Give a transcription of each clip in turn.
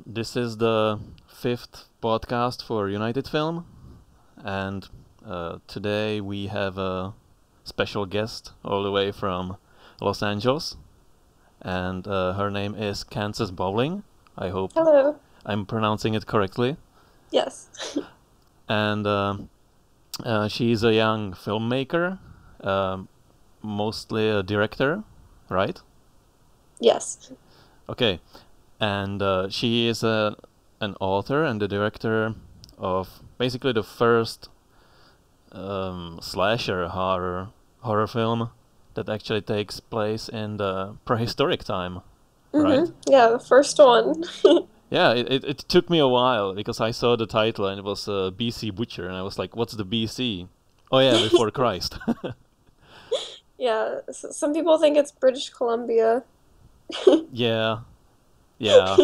This is the fifth podcast for United Film, and today we have a special guest all the way from Los Angeles, and her name is Kansas Bowling. I hope Hello. I'm pronouncing it correctly. Yes. And she's a young filmmaker, mostly a director, right? Yes. Okay, and she is an author and the director of basically the first slasher horror film that actually takes place in the prehistoric time, right? Yeah, the first one. Yeah, it took me a while because I saw the title and it was BC Butcher, and I was like, what's the BC? Oh yeah, before Christ. Yeah, some people think it's British Columbia. Yeah, yeah.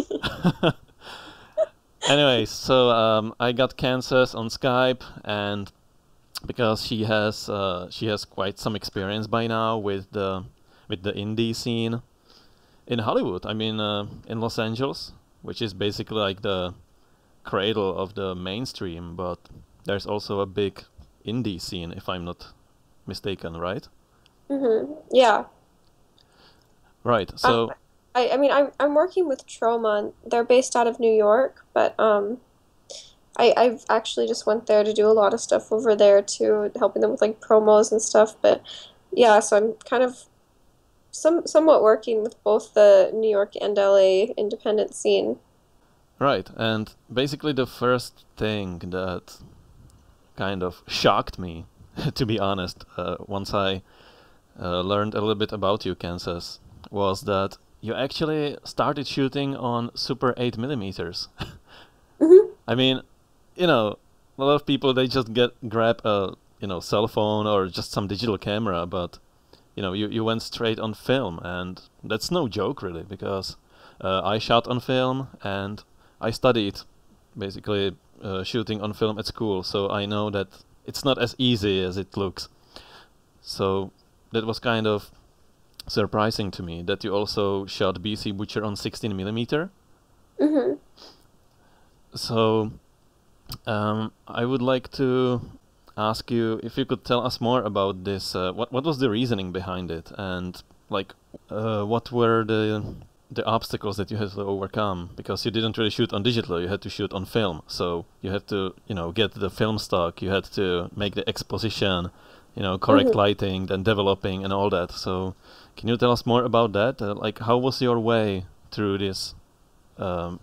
Anyway, so I got Kansas on Skype, and because she has quite some experience by now with the indie scene in Hollywood. I mean, in Los Angeles, which is basically like the cradle of the mainstream, but there's also a big indie scene, if I'm not mistaken, right? Yeah. Right. Um, So, I'm working with Troma. And they're based out of New York, but I've actually just went there to do a lot of stuff over there too, helping them with like promos and stuff. But yeah, so I'm kind of somewhat working with both the New York and LA independent scene. right, and basically the first thing that kind of shocked me, to be honest, once I learned a little bit about you, Kansas, was that you actually started shooting on Super 8 millimeters. hmm I mean, a lot of people they just grab a cell phone or just some digital camera, but you went straight on film, and that's no joke really, because I shot on film and I studied basically shooting on film at school, so I know that it's not as easy as it looks. So that was kind of surprising to me that you also shot BC Butcher on 16 millimeter. hmm So I would like to ask you if you could tell us more about this. What was the reasoning behind it, and like what were the obstacles that you had to overcome? Because you didn't really shoot on digital; you had to shoot on film. So you had to get the film stock. You had to make the exposition, correct hmm lighting, then developing and all that. So can you tell us more about that? Like how was your way through this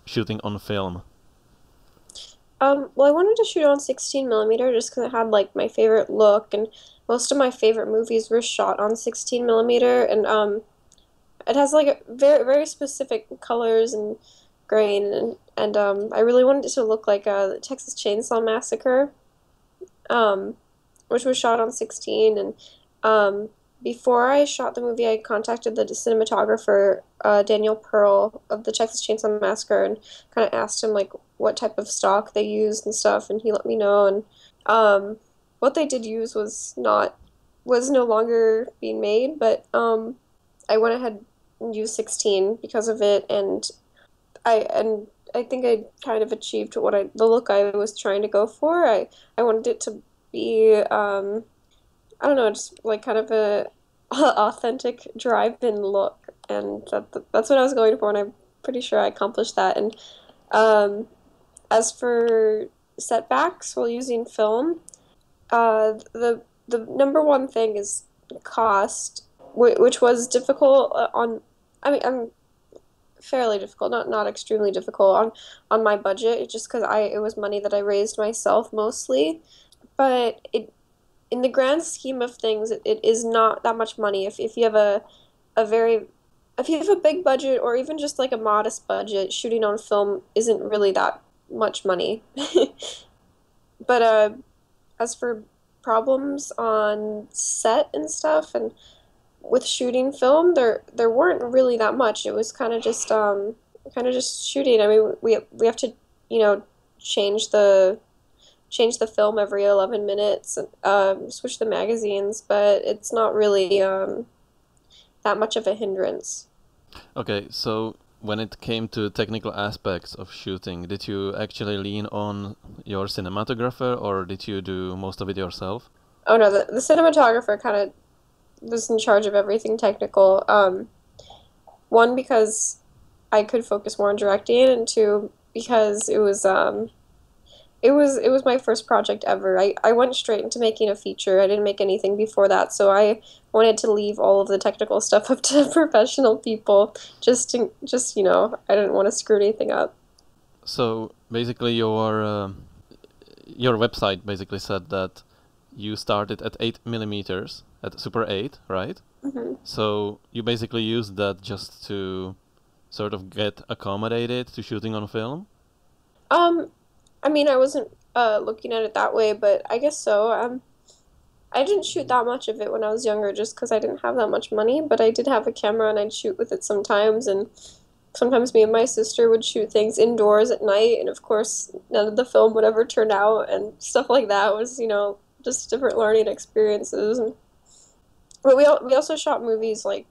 shooting on film? Well, I wanted to shoot on 16 millimeter just because it had like my favorite look, and most of my favorite movies were shot on 16 millimeter, and it has like a very specific colors and grain, and I really wanted it to look like the Texas Chainsaw Massacre, um, which was shot on 16, and um, before I shot the movie, I contacted the cinematographer Daniel Pearl of the Texas Chainsaw Massacre and kind of asked him like what type of stock they used and stuff, and he let me know. And what they did use was no longer being made, but I went ahead and used 16 because of it, and I think I kind of achieved the look I was trying to go for. I wanted it to be I don't know, just like kind of a authentic drive-in look, and that's what I was going for, and I'm pretty sure I accomplished that. And um, as for setbacks while using film, the number one thing is cost, which was difficult I mean, I'm fairly difficult, not extremely difficult on my budget, just because I it was money that I raised myself mostly, but it in the grand scheme of things, it is not that much money. If you have a very if you have a big budget or even just like a modest budget, shooting on film isn't really that much money. But as for problems on set and stuff and with shooting film, there weren't really that much. It was kind of just shooting. I mean, we have to, you know, change the change the film every 11 minutes and switch the magazines, but it's not really that much of a hindrance. Okay, so when it came to technical aspects of shooting, did you actually lean on your cinematographer or did you do most of it yourself? Oh no, the cinematographer kind of was in charge of everything technical. One because I could focus more on directing, and two because it was my first project ever. I went straight into making a feature. I didn't make anything before that, so I wanted to leave all of the technical stuff up to professional people. I didn't want to screw anything up. So basically, your website basically said that you started at 8 millimeters at Super 8, right? Hmm. So you basically used that just to sort of get accommodated to shooting on film. Um, I mean, I wasn't looking at it that way, but I guess so. I didn't shoot that much of it when I was younger, just because I didn't have that much money. But I did have a camera, and I'd shoot with it sometimes. And sometimes me and my sister would shoot things indoors at night. And of course, none of the film would ever turn out, and stuff like that was, just different learning experiences. But we also shot movies like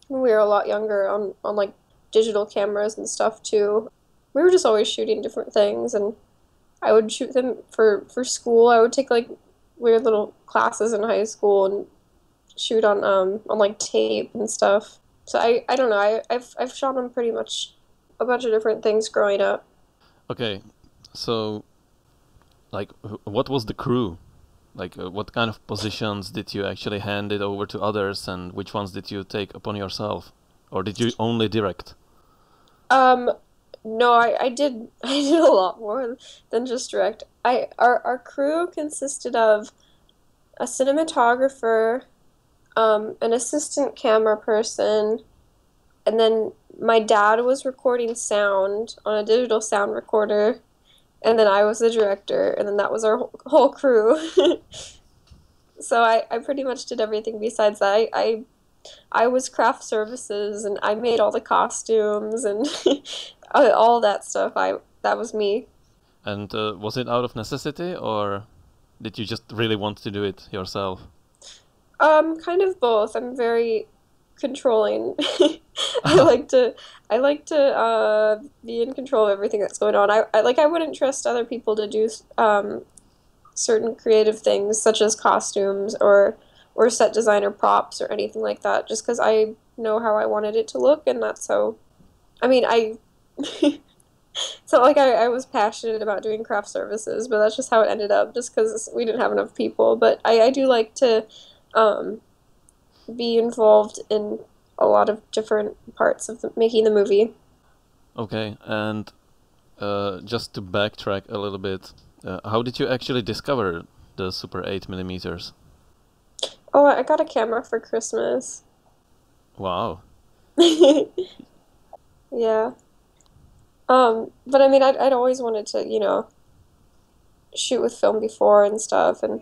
when we were a lot younger on like digital cameras and stuff too. We were just always shooting different things, and I would shoot them for school. I would take like weird little classes in high school and shoot on like tape and stuff. So I don't know. I've shot on pretty much a bunch of different things growing up. Okay, so like, what was the crew? Like, what kind of positions did you actually hand it over to others, and which ones did you take upon yourself, or did you only direct? Um, no, I did I did a lot more than just direct. Our crew consisted of a cinematographer, an assistant camera person, and then my dad was recording sound on a digital sound recorder, and then I was the director, and then that was our whole crew. So I pretty much did everything besides that. I was craft services, and I made all the costumes and all that stuff. I That was me. And was it out of necessity, or did you just really want to do it yourself? Kind of both. I'm very controlling. I like to I like to be in control of everything that's going on. I wouldn't trust other people to do certain creative things such as costumes or set design or props or anything like that just because I know how I wanted it to look, and that's how I mean I it's not like I was passionate about doing craft services, but that's just how it ended up just because we didn't have enough people. But I do like to um, be involved in a lot of different parts of making the movie. Okay, and just to backtrack a little bit, how did you actually discover the Super 8 millimeters? Oh, I got a camera for Christmas. Wow. Yeah. But I mean, I'd always wanted to, shoot with film before and stuff, and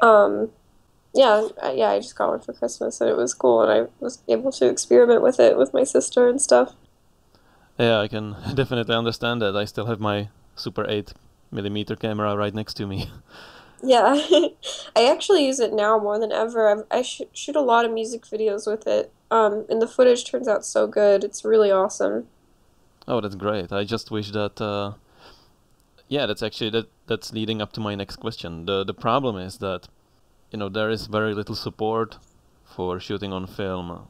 um, yeah, I just got one for Christmas, and it was cool, and I was able to experiment with it with my sister and stuff. Yeah, I can definitely understand that. I still have my Super 8 millimeter camera right next to me. Yeah, I actually use it now more than ever. I shoot a lot of music videos with it, and the footage turns out so good. It's really awesome. Oh, that's great. I just wish that yeah, that's actually that's leading up to my next question. The problem is that, there is very little support for shooting on film,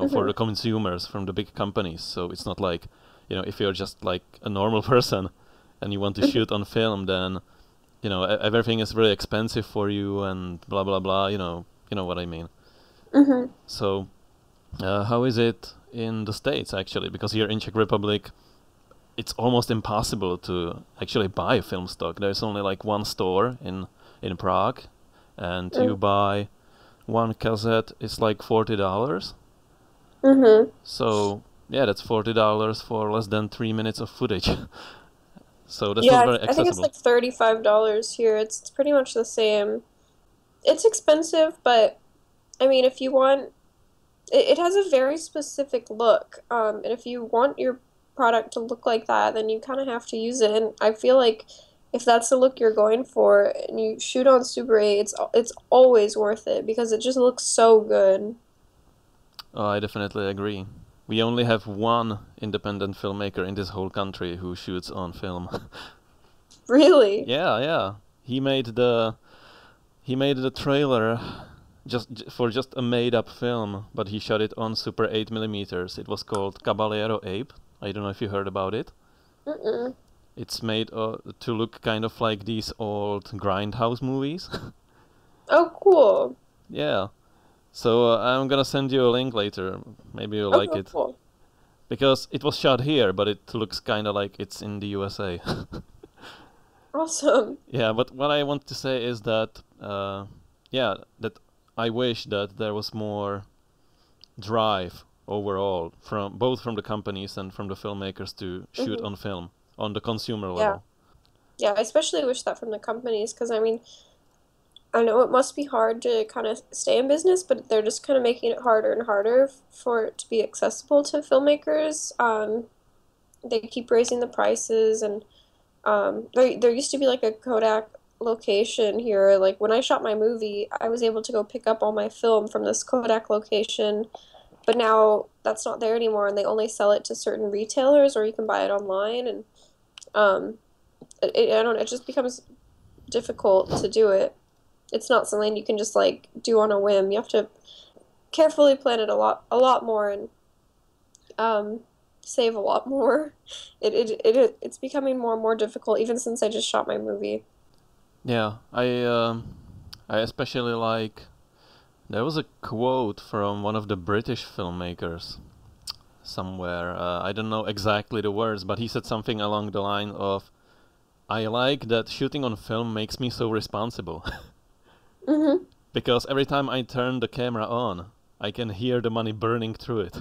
for Hmm. the consumers from the big companies. So it's not like, if you're just like a normal person and you want to shoot on film, then, everything is really expensive for you and blah blah blah, you know what I mean. Hmm. So, how is it in the States actually? Because here in Czech Republic, it's almost impossible to actually buy film stock. There's only like one store in Prague, and you buy one cassette. It's like $40. Hmm. So yeah, that's $40 for less than 3 minutes of footage. So that's not Yeah, very I think it's accessible. like $35 here. It's pretty much the same. It's expensive, but I mean, if you want, it has a very specific look. And if you want your product to look like that, then you kind of have to use it. And I feel like if that's the look you're going for and you shoot on Super 8, it's always worth it because it just looks so good. Oh, I definitely agree. We only have one independent filmmaker in this whole country who shoots on film. Really? Yeah, yeah. He made the he made the trailer for just a made-up film, but he shot it on Super 8 millimeters. It was called Caballero Ape. I don't know if you heard about it. Mm-mm. It's made to look kind of like these old grindhouse movies. Oh, cool. Yeah. So I'm gonna send you a link later. Maybe you'll like Okay, it. cool. Because it was shot here, but it looks kind of like it's in the USA. Awesome. Yeah, but what I want to say is that, yeah, that I wish that there was more drive overall from both from the companies and from the filmmakers to shoot Hmm. on film on the consumer Yeah. level. Yeah, I especially wish that from the companies because I mean, I know it must be hard to kind of stay in business, but they're just kind of making it harder and harder for it to be accessible to filmmakers. They keep raising the prices, and there used to be like a Kodak location here. Like when I shot my movie, I was able to go pick up all my film from this Kodak location, but now that's not there anymore, and they only sell it to certain retailers, or you can buy it online, and um, I don't. It just becomes difficult to do it. It's not something you can just like do on a whim. You have to carefully plan it a lot more, and um, save a lot more. It's becoming more and more difficult even since I just shot my movie. Yeah, I especially like there was a quote from one of the British filmmakers somewhere. I don't know exactly the words, but he said something along the line of, "I like that shooting on film makes me so responsible." Hmm. Because every time I turn the camera on, I can hear the money burning through it.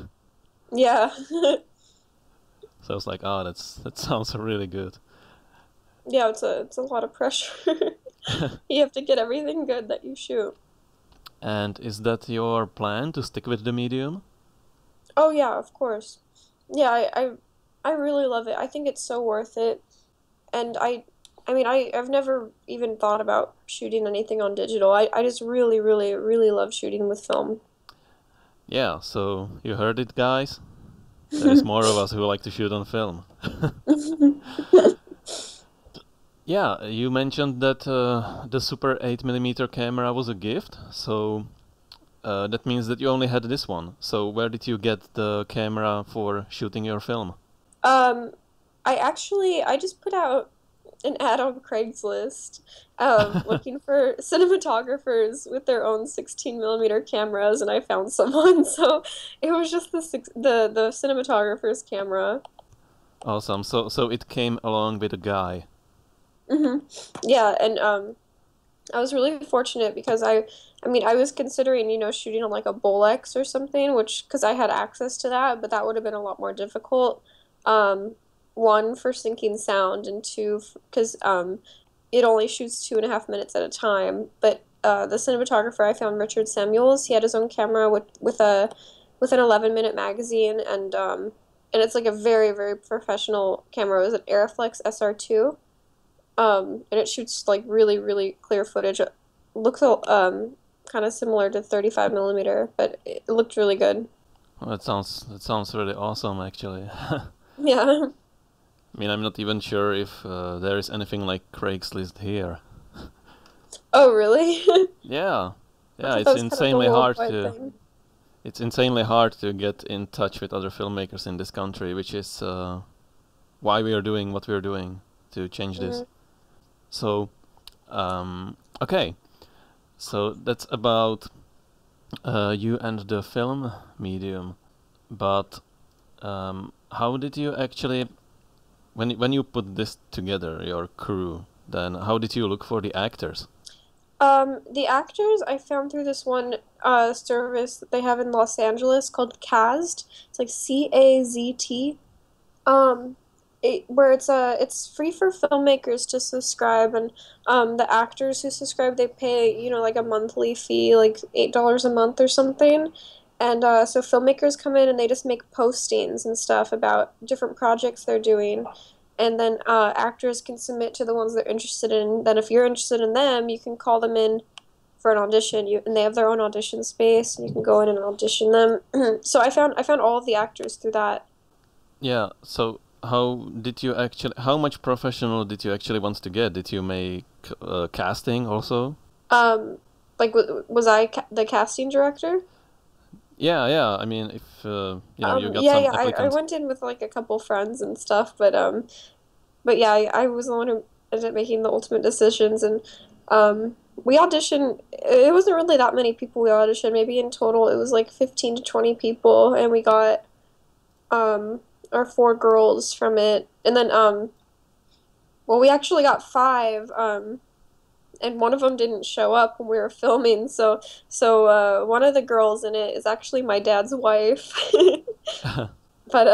Yeah. So I was like, oh, that sounds really good. Yeah, it's a lot of pressure. You have to get everything good that you shoot. And is that your plan to stick with the medium? Oh yeah, of course. Yeah, I really love it. I think it's so worth it. And I mean I've never even thought about shooting anything on digital. I just really, really, really love shooting with film. Yeah, so you heard it, guys. There is more of us who like to shoot on film. Yeah, you mentioned that the Super 8 millimeter camera was a gift, so that means that you only had this one. So where did you get the camera for shooting your film? Um, I just put out an ad on Craigslist, looking for cinematographers with their own 16 millimeter cameras, and I found someone. So it was just the cinematographer's camera. Awesome. So it came along with a guy. Hmm. Yeah, and I was really fortunate because I mean, I was considering, shooting on like a Bolex or something, which because I had access to that, but that would have been a lot more difficult. Um, one for syncing sound, and two because it only shoots 2.5 minutes at a time. But the cinematographer I found, Richard Samuels, he had his own camera with an 11-minute magazine, and it's like a very, very professional camera. It was an Aeroflex SR2. And it shoots like really, really clear footage. It looks kind of similar to 35 millimeter, but it looked really good. Well, that sounds really awesome, actually. I Yeah. mean, I'm not even sure if there is anything like Craigslist here. Oh, really? Yeah, I yeah, thought that was kind of a worldwide thing. it's insanely hard to get in touch with other filmmakers in this country, which is why we are doing what we are doing to change this. Hmm. So, okay, so that's about you and the film medium. But how did you actually, when you put this together, your crew, then how did you look for the actors? The actors I found through this one service that they have in Los Angeles called Cast. It's like CAZT. Um, where it's free for filmmakers to subscribe, and the actors who subscribe they pay like a monthly fee, like $8 a month or something, and so filmmakers come in and they just make postings and stuff about different projects they're doing, and then actors can submit to the ones they're interested in. Then if you're interested in them, you can call them in for an audition, and they have their own audition space, and you can go in and audition them. So I found all of the actors through that. Yeah. So how much professional did you actually want to get? Did you make casting also? Um, like was I the casting director? Yeah, yeah. I mean, if you got Yeah, some yeah. I applicants. went in with like a couple friends and stuff, but yeah, I was the one who ended up making the ultimate decisions, and we auditioned. It wasn't really that many people we auditioned. Maybe in total it was like 15 to 20 people, and we got um our four girls from it, and then well, we actually got five. And one of them didn't show up when we were filming, so one of the girls in it is actually my dad's wife. But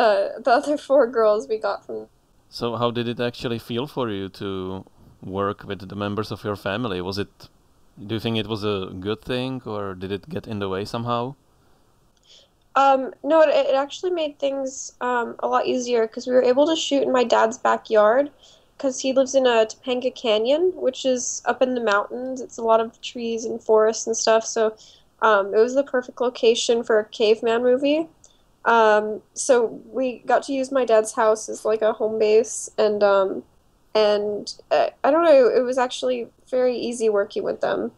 the other four girls we got from. So how did it actually feel for you to work with the members of your family? Do you think it was a good thing, or did it get in the way somehow? No, it actually made things a lot easier because we were able to shoot in my dad's backyard because he lives in a Topanga Canyon, which is up in the mountains. It's a lot of trees and forests and stuff. So it was the perfect location for a caveman movie. So we got to use my dad's house as like a home base, and I don't know, it was actually very easy working with them.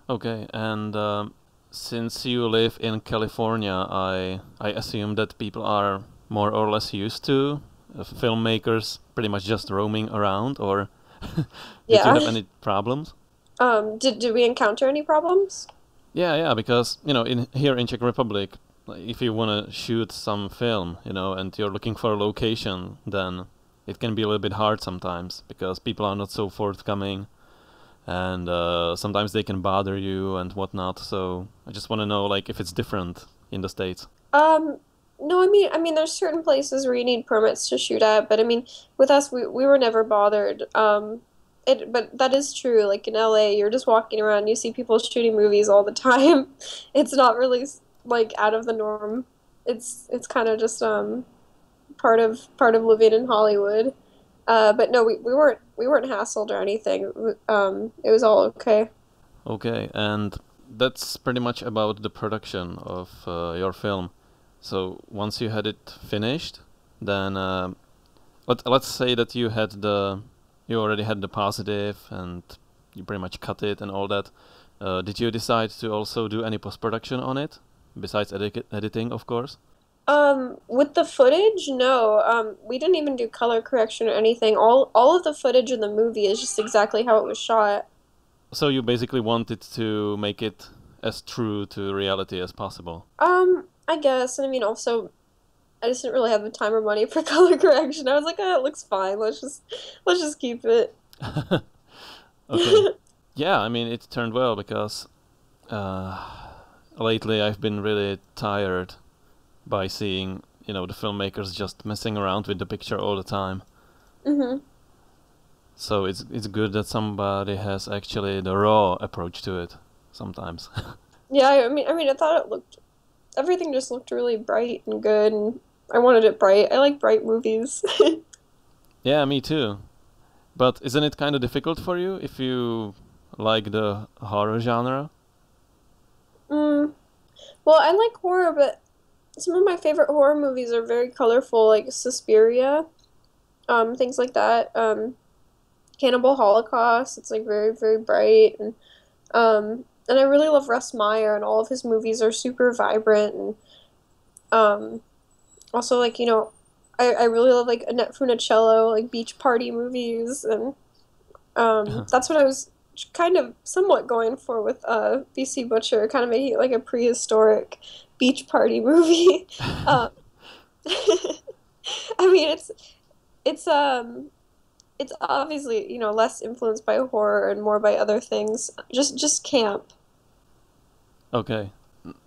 Okay, and since you live in California, I assume that people are more or less used to filmmakers pretty much just roaming around, or did you Yeah. have any problems? Did we encounter any problems? Yeah, yeah, because in here in Czech Republic, like, if you want to shoot some film, and you're looking for a location, then it can be a little bit hard sometimes because people are not so forthcoming, and sometimes they can bother you and whatnot. So I just want to know, like, if it's different in the States. Um, no, I mean, there's certain places where you need permits to shoot at, but I mean, with us, we were never bothered. But that is true. Like in LA, you're just walking around, you see people shooting movies all the time. It's not really like out of the norm. It's kind of just part of living in Hollywood. But no, we weren't hassled or anything. It was all okay. Okay, and that's pretty much about the production of your film. So once you had it finished, then let's say that you already had the positive and you pretty much cut it and all that. Did you decide to also do any post-production on it besides editing, of course? With the footage, no. We didn't even do color correction or anything. All of the footage in the movie is just exactly how it was shot. So you basically wanted to make it as true to reality as possible. I guess. And I mean, also, I just didn't really have the time or money for color correction. I was like, oh, it looks fine. Let's just keep it. Okay. Yeah, I mean, it turned well because lately I've been really tired by seeing, the filmmakers just messing around with the picture all the time. Hmm. So it's good that somebody has actually the raw approach to it sometimes. Yeah, I mean, I thought everything just looked really bright and good, and I wanted it bright. I like bright movies. Yeah, me too. But isn't it kind of difficult for you if you like the horror genre? Mm. Well, I like horror, but some of my favorite horror movies are very colorful, like Suspiria, things like that. Cannibal Holocaust, it's like very, very bright, and I really love Russ Meyer, and all of his movies are super vibrant, and um, also like I really love like Annette Funicello, like beach party movies, and that's what I was kind of somewhat going for with BC Butcher, kind of making it like a prehistoric beach party movie. Um, I mean, it's it's obviously less influenced by horror and more by other things. Just camp. Okay.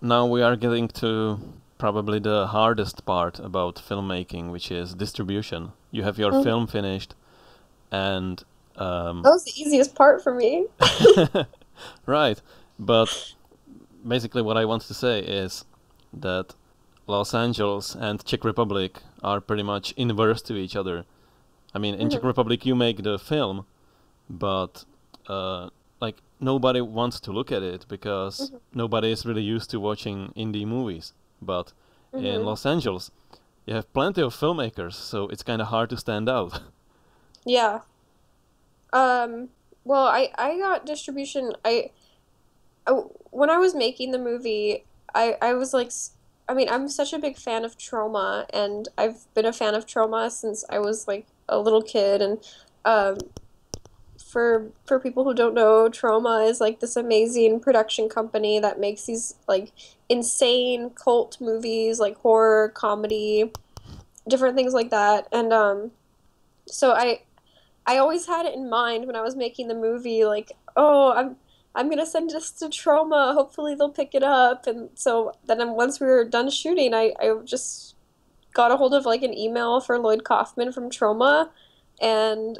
Now we are getting to probably the hardest part about filmmaking, which is distribution. You have your Mhm. film finished, and That was the easiest part for me. right. But basically, what I want to say is that Los Angeles and Czech Republic are pretty much inverse to each other. I mean, in Czech Mhm. Republic, you make the film, but like nobody wants to look at it because Hmm. nobody is really used to watching indie movies. But in Hmm. Los Angeles, you have plenty of filmmakers, so it's kind of hard to stand out. Yeah. Um, well, I got distribution. I when I was making the movie, I was like, I mean, I'm such a big fan of Troma, and I've been a fan of Troma since I was like a little kid. And for people who don't know, Troma is like this amazing production company that makes these like insane cult movies, like horror, comedy, different things like that. And so I always had it in mind when I was making the movie, like, oh, I'm gonna send this to Troma. Hopefully they'll pick it up. And so then once we were done shooting, I just got a hold of like an email for Lloyd Kaufman from Troma, and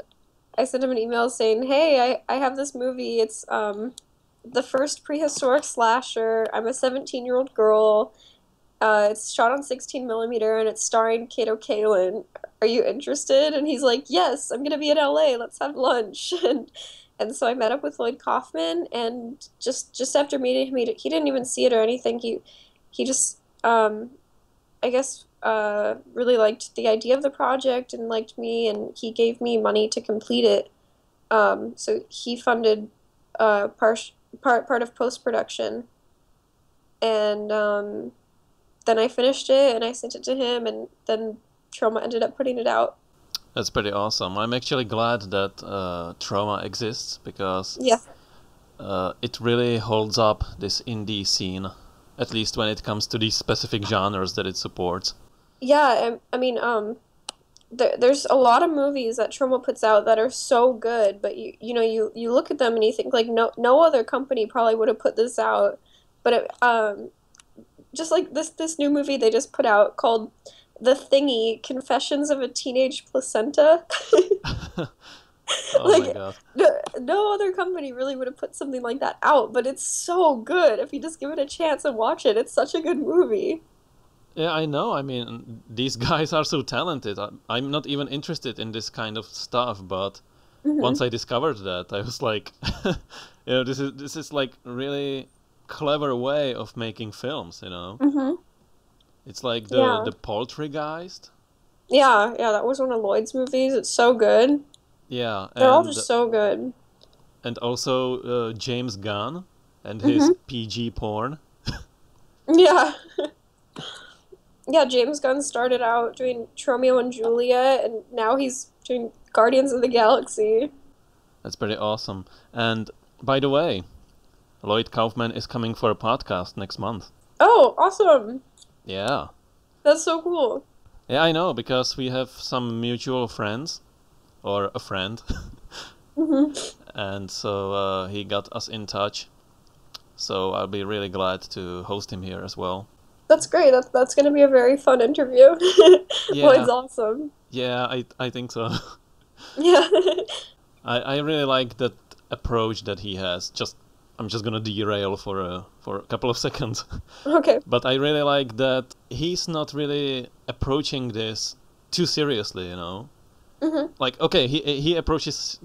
I sent him an email saying, "Hey, I have this movie. It's the first prehistoric slasher. I'm a 17-year-old girl. It's shot on 16 millimeter and it's starring Kato Kalin. Are you interested?" And he's like, "Yes, I'm gonna be in LA. Let's have lunch." And so I met up with Lloyd Kaufman, and just after meeting him, he didn't even see it or anything. He just I guess really liked the idea of the project and liked me, and he gave me money to complete it. So he funded part of post production, and then I finished it and I sent it to him, and then Trauma ended up putting it out. That's pretty awesome. I'm actually glad that Trauma exists because Yeah. it really holds up this indie scene, at least when it comes to these specific genres that it supports. Yeah, I mean, there's a lot of movies that Trauma puts out that are so good, but you look at them and you think like no other company probably would have put this out. But just like this new movie they just put out called The Thingy: Confessions of a Teenage Placenta. Oh my Like god. no other company really would have put something like that out, but it's so good. If you just give it a chance and watch it, it's such a good movie. Yeah, I know. I mean, these guys are so talented. I'm not even interested in this kind of stuff, but once Hmm. I discovered that, I was like, this is like really clever way of making films. Hmm. It's like the Yeah. the Poltergeist. Yeah, that was one of Lloyd's movies. It's so good. Yeah, They're all and just so good. and also James Gunn and his Hmm. PG porn. Yeah. Yeah, James Gunn started out doing Romeo and Juliet, and now he's doing Guardians of the Galaxy. That's pretty awesome. And by the way, Lloyd Kaufman is coming for a podcast next month. Oh, awesome. Yeah. That's so cool. Yeah, I know, because we have some mutual friends, or a friend, Hmm. and so he got us in touch. So I'll be really glad to host him here as well. That's great. That's going to be a very fun interview. Lloyd's Yeah, awesome. yeah, I think so. Yeah. I really like that approach that he has. I'm just gonna derail for a couple of seconds. Okay. But I really like that he's not really approaching this too seriously. Hmm. Like, okay, he approaches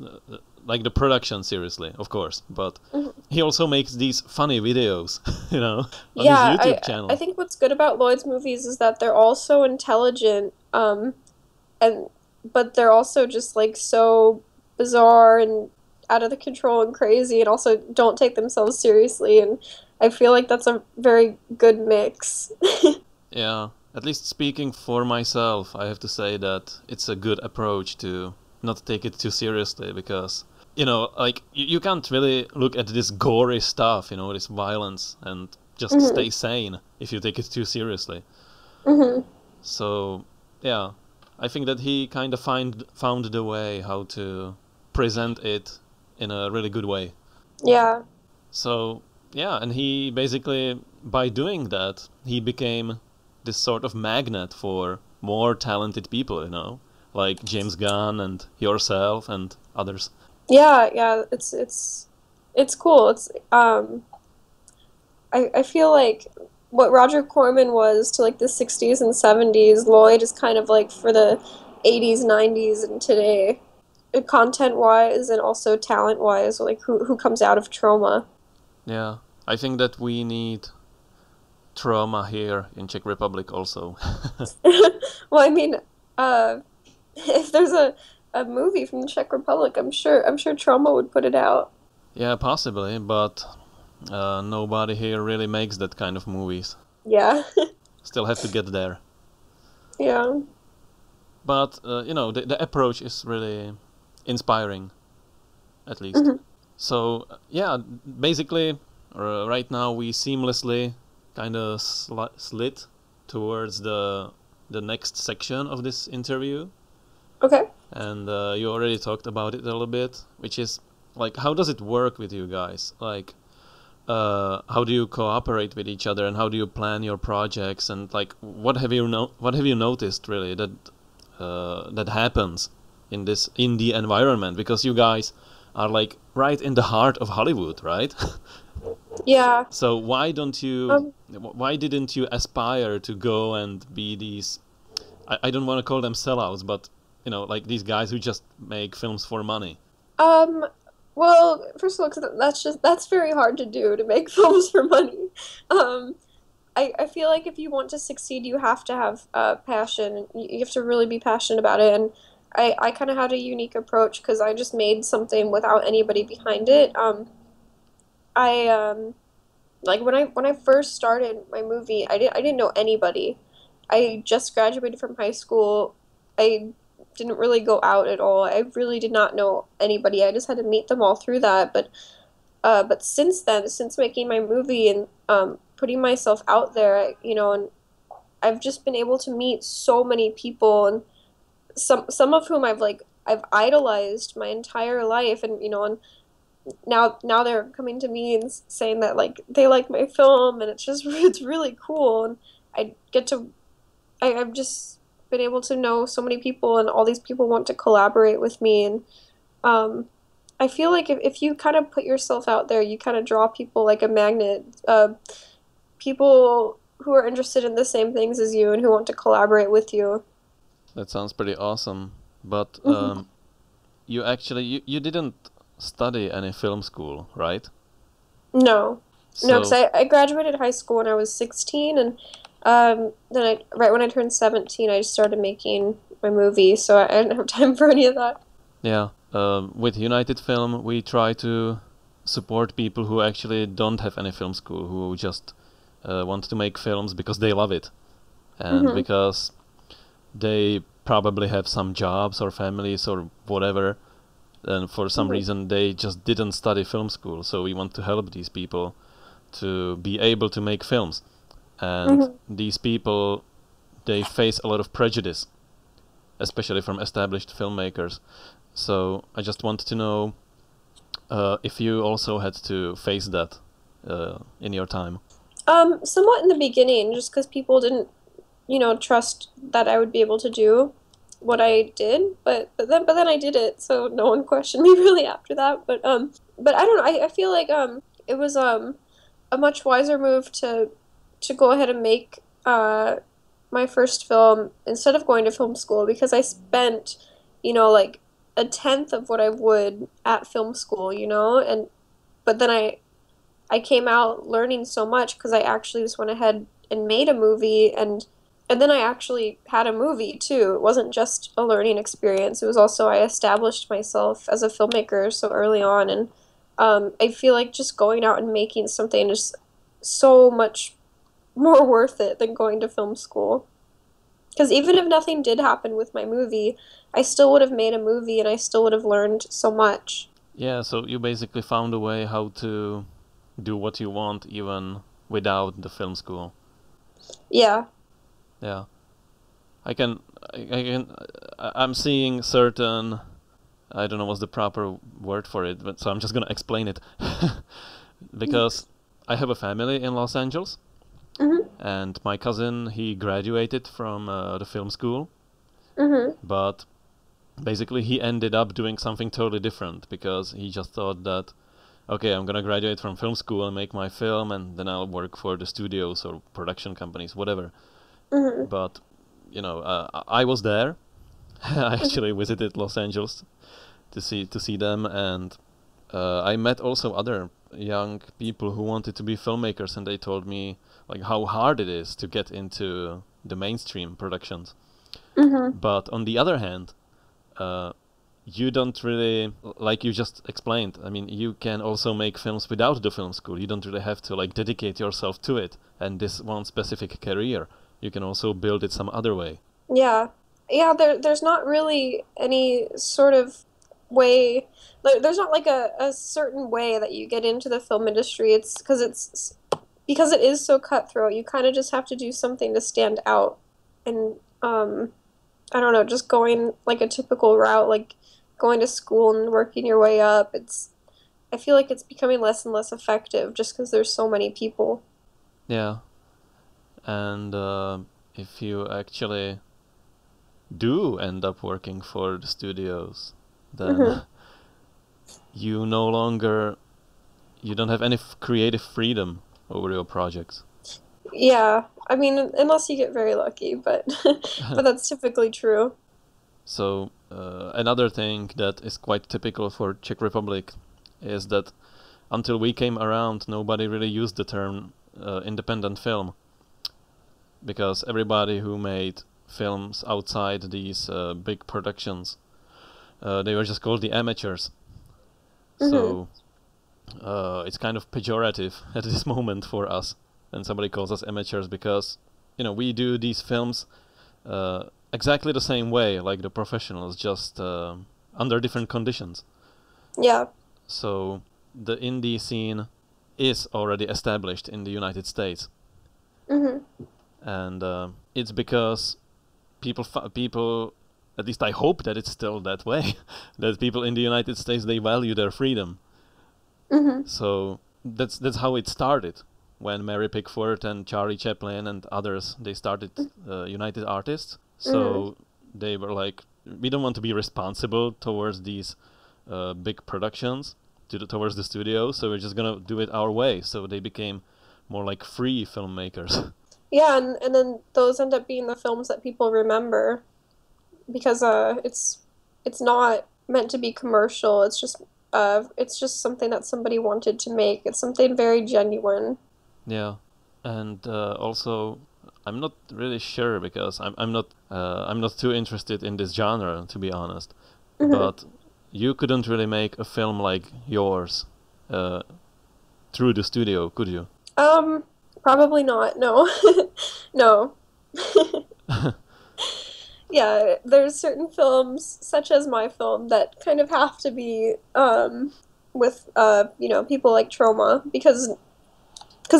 like the production seriously, of course, but Hmm. he also makes these funny videos, on his Yeah, YouTube I channel. think what's good about Lloyd's movies is that they're all so intelligent, and but they're also just like so bizarre and out of the control and crazy, and also don't take themselves seriously. And I feel like that's a very good mix. Yeah, at least speaking for myself, I have to say that it's a good approach to not take it too seriously because, like, you can't really look at this gory stuff, this violence, and just Hmm. stay sane if you take it too seriously. Hmm. So, yeah, I think that he kind of found the way how to present it in a really good way. Yeah. So, yeah, and he basically, by doing that, he became this sort of magnet for more talented people, like James Gunn and yourself and others. Yeah, it's cool. I feel like what Roger Corman was to like the 60s and 70s, Lloyd is kind of like for the 80s, 90s, and today. content-wise and also talent-wise, like who comes out of Troma. Yeah, I think that we need Troma here in Czech Republic also. Well, I mean, uh, if there's a movie from the Czech Republic, I'm sure Troma would put it out. Yeah, possibly, but nobody here really makes that kind of movies. Yeah, Still have to get there. yeah. But the approach is really inspiring, at least. Hmm. So yeah, basically, right now we seamlessly kind of slid towards the next section of this interview, Okay. and you already talked about it a little bit, which is like, how does it work with you guys? Like, how do you cooperate with each other, and how do you plan your projects, and like, what have you noticed really that happens in the environment, because you guys are like right in the heart of Hollywood, right? Yeah. So Um. why didn't you aspire to go and be these, I don't want to call them sellouts, but like these guys who just make films for money? Um. Well, first of all, 'cause that's very hard to do to make films for money. Um. I feel like if you want to succeed, you have to have passion. You have to really be passionate about it. And I kind of had a unique approach because I just made something without anybody behind it. I like when I first started my movie, I didn't know anybody. I just graduated from high school. I didn't really go out at all. I really did not know anybody. I just had to meet them all through that. But since then, since making my movie and putting myself out there, and I've just been able to meet so many people, and some of whom I've idolized my entire life, and now they're coming to me and saying that like they like my film, and it's really cool, and I get to I've just been able to know so many people, and all these people want to collaborate with me, and um, I feel like if you kind of put yourself out there, you kind of draw people like a magnet. People who are interested in the same things as you and who want to collaborate with you. That sounds pretty awesome. But Mhm. you didn't study any film school, right? No, no, because So I graduated high school when I was 16, and then right when I turned 17, I just started making my movie, so I didn't have time for any of that. yeah, with United Film, we try to support people who actually don't have any film school, who just want to make films because they love it, and Hmm. because they probably have some jobs or families or whatever, and for some Hmm. reason they just didn't study film school. So we want to help these people to be able to make films. And Hmm. these people, they face a lot of prejudice, especially from established filmmakers. So I just wanted to know if you also had to face that in your time. Somewhat in the beginning, just because people didn't, trust that I would be able to do what I did, but then I did it, so no one questioned me really after that. But I don't know. I feel like it was a much wiser move to go ahead and make my first film instead of going to film school because I spent, like a tenth of what I would at film school, and but then I came out learning so much because I actually just went ahead and made a movie and then I actually had a movie too. It wasn't just a learning experience. It was also I established myself as a filmmaker so early on, and I feel like just going out and making something is so much more worth it than going to film school. Because even if nothing did happen with my movie, I still would have made a movie and I still would have learned so much. Yeah, so you basically found a way how to do what you want even without the film school. Yeah. Yeah. I can, I can, I'm seeing certain, I don't know what's the proper word for it, but so I'm just gonna explain it. Because I have a family in Los Angeles, Mhm. and my cousin, he graduated from the film school, Mhm. but basically he ended up doing something totally different because he just thought that, okay, I'm gonna graduate from film school and make my film, and then I'll work for the studios or production companies, whatever. Mhm. But I was there. I actually visited Los Angeles to see them, and I met also other young people who wanted to be filmmakers, and they told me like how hard it is to get into the mainstream productions. Mm-hmm. But on the other hand, you don't really, like you just explained, I mean, you can also make films without the film school. You don't really have to like dedicate yourself to it and this one specific career. You can also build it some other way. Yeah. Yeah, there's not really any sort of way, like, there's not like a certain way that you get into the film industry. It's because it is so cutthroat. You kind of just have to do something to stand out. And I don't know, just going like a typical route, like going to school and working your way up. I feel like it's becoming less and less effective just because there's so many people. Yeah. And if you actually do end up working for the studios, then Hmm. you no longer, you don't have any creative freedom over your projects. Yeah, I mean, unless you get very lucky, but but that's typically true. So another thing that is quite typical for Czech Republic is that until we came around, nobody really used the term independent film, because everybody who made films outside these big productions, they were just called the amateurs. Hmm. So it's kind of pejorative at this moment for us when somebody calls us amateurs, because we do these films exactly the same way like the professionals, just under different conditions. Yeah. So the indie scene is already established in the United States, Hmm. and it's because people, at least I hope that it's still that way, that people in the United States, they value their freedom. Hmm. So that's how it started, when Mary Pickford and Charlie Chaplin and others, they started United Artists. Hmm. So they were like, we don't want to be responsible towards these big productions, towards the studio, so we're just gonna do it our way. So they became more like free filmmakers. Yeah, and then those end up being the films that people remember because it's not meant to be commercial. It's just something that somebody wanted to make. It's something very genuine. Yeah, and also I'm not really sure, because I'm not too interested in this genre, to be honest. Hmm. But you couldn't really make a film like yours uh, through the studio, could you? Um, Probably not. No. No. Yeah, there's certain films, such as my film, that kind of have to be with people like Troma because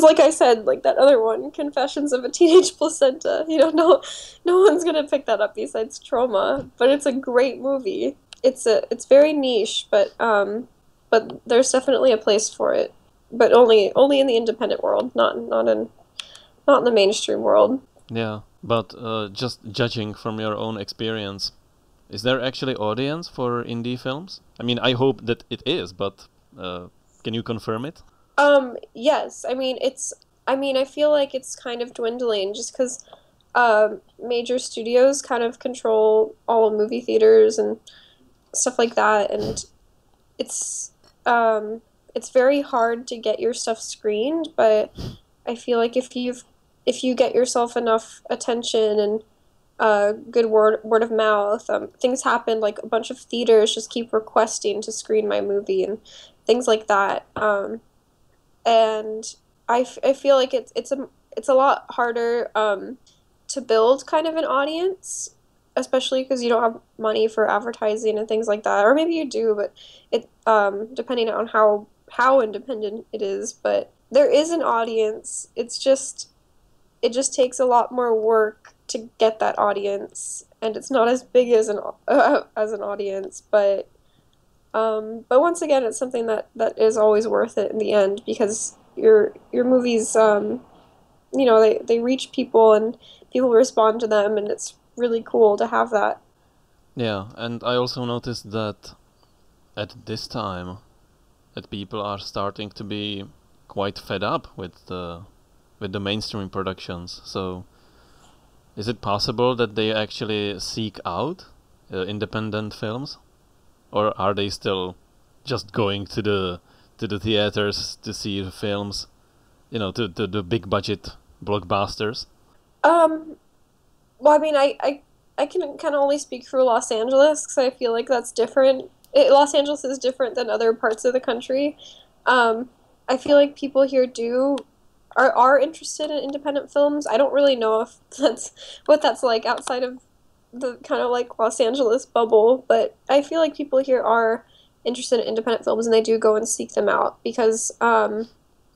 like I said, like that other one, Confessions of a Teenage Placenta, no one's gonna pick that up besides Troma, but it's a great movie. It's very niche, but there's definitely a place for it. But only in the independent world, not in the mainstream world. Yeah, but just judging from your own experience, is there actually audience for indie films? I mean, I hope that it is, but can you confirm it? Yes. I feel like it's kind of dwindling just because major studios kind of control all movie theaters and stuff like that, and it's it's very hard to get your stuff screened, but I feel like if you get yourself enough attention and good word of mouth, things happen. Like a bunch of theaters just keep requesting to screen my movie and things like that. And I feel like it's a lot harder to build kind of an audience, especially because you don't have money for advertising and things like that, or maybe you do, but it depending on how independent it is, but there is an audience. It just takes a lot more work to get that audience, and it's not as big as an audience, but once again, it's something that is always worth it in the end because your movies, they reach people and people respond to them, and it's really cool to have that. Yeah, and I also noticed that at this time, that people are starting to be quite fed up with the mainstream productions. So, is it possible that they actually seek out independent films? or are they still just going to the theaters to see the films? You know, to the big budget blockbusters. Um, well, I mean, I can kind of only speak for Los Angeles because I feel like that's different. Los Angeles is different than other parts of the country. Um, I feel like people here are interested in independent films. I don't really know if that's what that's like outside of the kind of like Los Angeles bubble, but I feel like people here are interested in independent films and they do go and seek them out because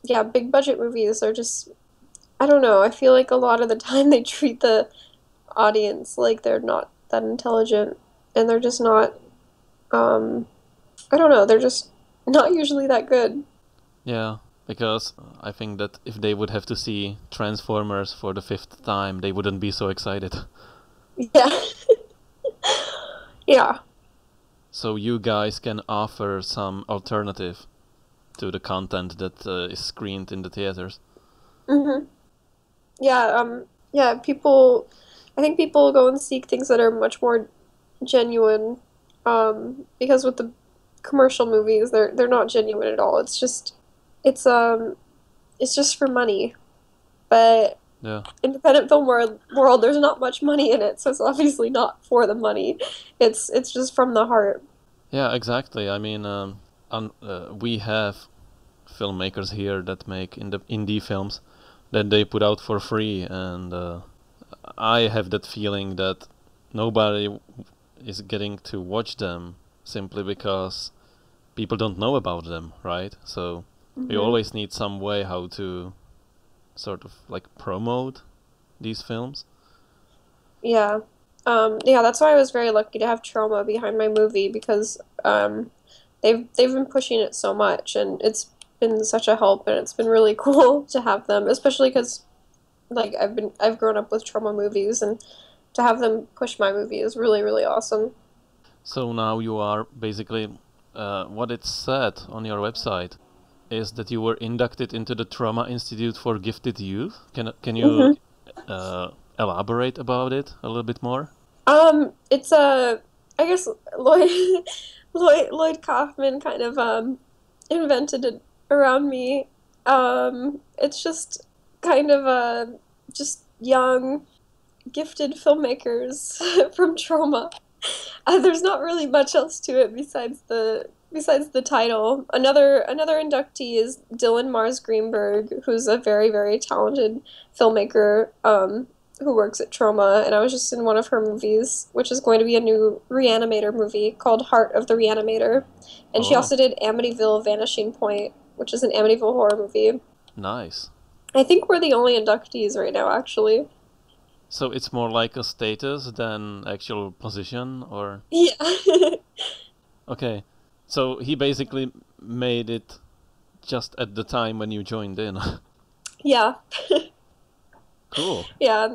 yeah, big budget movies are just I don't know. I feel like a lot of the time they treat the audience like they're not that intelligent and they're just not um I don't know, they're just not usually that good. Yeah, because I think that if they would have to see Transformers for the fifth time, they wouldn't be so excited. Yeah. Yeah. So you guys can offer some alternative to the content that is screened in the theaters. hmm Yeah, yeah, people I think people go and seek things that are much more genuine because with the commercial movies they're not genuine at all. It's um it's just for money. But Yeah, independent film world there's not much money in it, so it's obviously not for the money. It's just from the heart. yeah, exactly. I mean, we have filmmakers here that make indie films that they put out for free, and I have that feeling that nobody is getting to watch them simply because people don't know about them, right? So we hmm always need some way how to sort of like promote these films. Yeah. Yeah, that's why I was very lucky to have Troma behind my movie because they've been pushing it so much and it's been such a help and it's been really cool to have them, especially because like I've grown up with Troma movies and to have them push my movie is really, really awesome. So now you are basically what it said on your website is that you were inducted into the Trauma Institute for Gifted Youth. Can you hmm uh, elaborate about it a little bit more? it's a I guess Lloyd Lloyd Kaufman kind of invented it around me. It's just kind of just young, gifted filmmakers from Troma. There's not really much else to it besides the title. Another inductee is Dylan Mars Greenberg, who's a very, very talented filmmaker who works at Troma, and I was just in one of her movies, which is going to be a new Reanimator movie called Heart of the Reanimator. And she Oh, also did Amityville Vanishing Point, which is an Amityville horror movie. nice. I think we're the only inductees right now, actually. So it's more like a status than actual position, or Yeah. okay. So he basically made it just at the time when you joined in. Yeah. Cool. Yeah,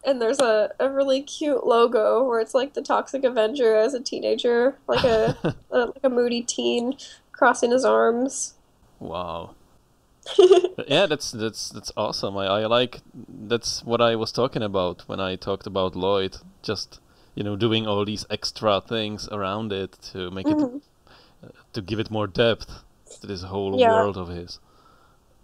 and there's a really cute logo where it's like the Toxic Avenger as a teenager, like a moody teen crossing his arms. Wow. Yeah, that's awesome. I like that's what I was talking about when I talked about Lloyd. Just doing all these extra things around it to make it Mhm. to give it more depth to this whole Yeah. world of his.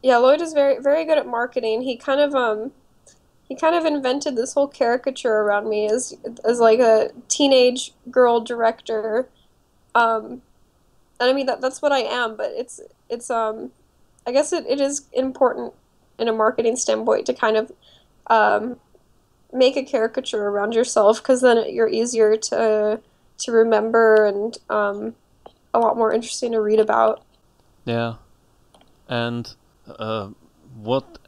Yeah, Lloyd is very very good at marketing. He kind of invented this whole caricature around me as like a teenage girl director. Um and I mean that's what I am, but it's I guess it is important in a marketing standpoint to kind of um, make a caricature around yourself because then you're easier to remember and a lot more interesting to read about. Yeah. And uh, what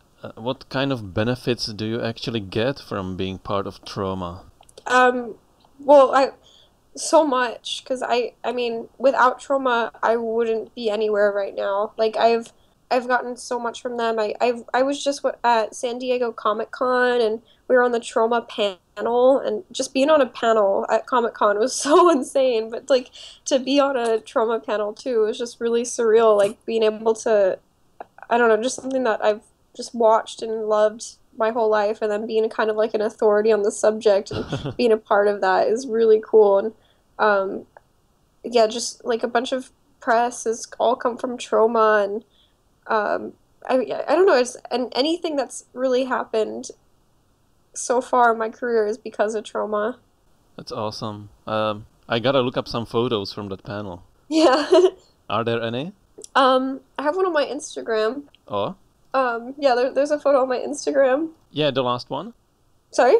kind of benefits do you actually get from being part of Trauma? Um, well, I so much because I mean without Trauma I wouldn't be anywhere right now. Like I've gotten so much from them. I was just at San Diego Comic Con and we were on the Trauma panel and just being on a panel at Comic Con was so insane. But like to be on a Trauma panel too was just really surreal. Like being able to I don't know, just something that I've just watched and loved my whole life, and then being kind of like an authority on the subject and being a part of that is really cool. And um, yeah, just like a bunch of press has all come from Troma, and um, I don't know, it's and anything that's really happened so far in my career is because of Troma. That's awesome. I gotta look up some photos from that panel. Yeah. Are there any? I have one on my Instagram. Oh, Yeah, there's a photo on my Instagram. yeah, the last one. Sorry?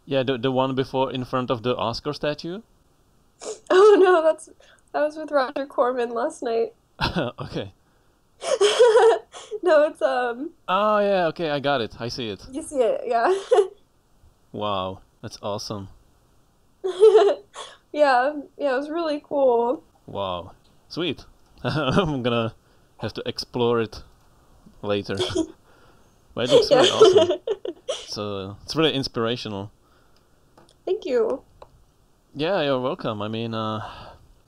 Yeah, the one before in front of the Oscar statue. Oh no, that was with Roger Corman last night. Okay. No, it's Oh yeah, okay, I got it. I see it. you see it, yeah. Wow, that's awesome. Yeah, yeah, it was really cool. Wow, sweet. I'm gonna have to explore it later. But it looks Yeah. really awesome. So it's really inspirational. Thank you. Yeah, you're welcome. I mean,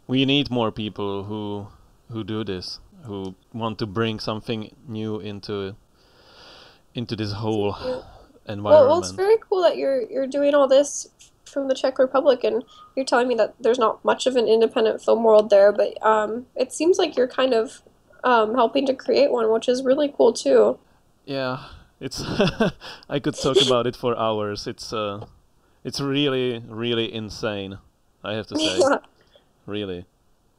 we need more people who do this, who want to bring something new into this whole Yeah. Well, it's environment. very cool that you're doing all this from the Czech Republic, and you're telling me that there's not much of an independent film world there, but it seems like you're kind of helping to create one, which is really cool too. Yeah, it's I could talk about it for hours. It's really really insane. I have to say, Yeah. really.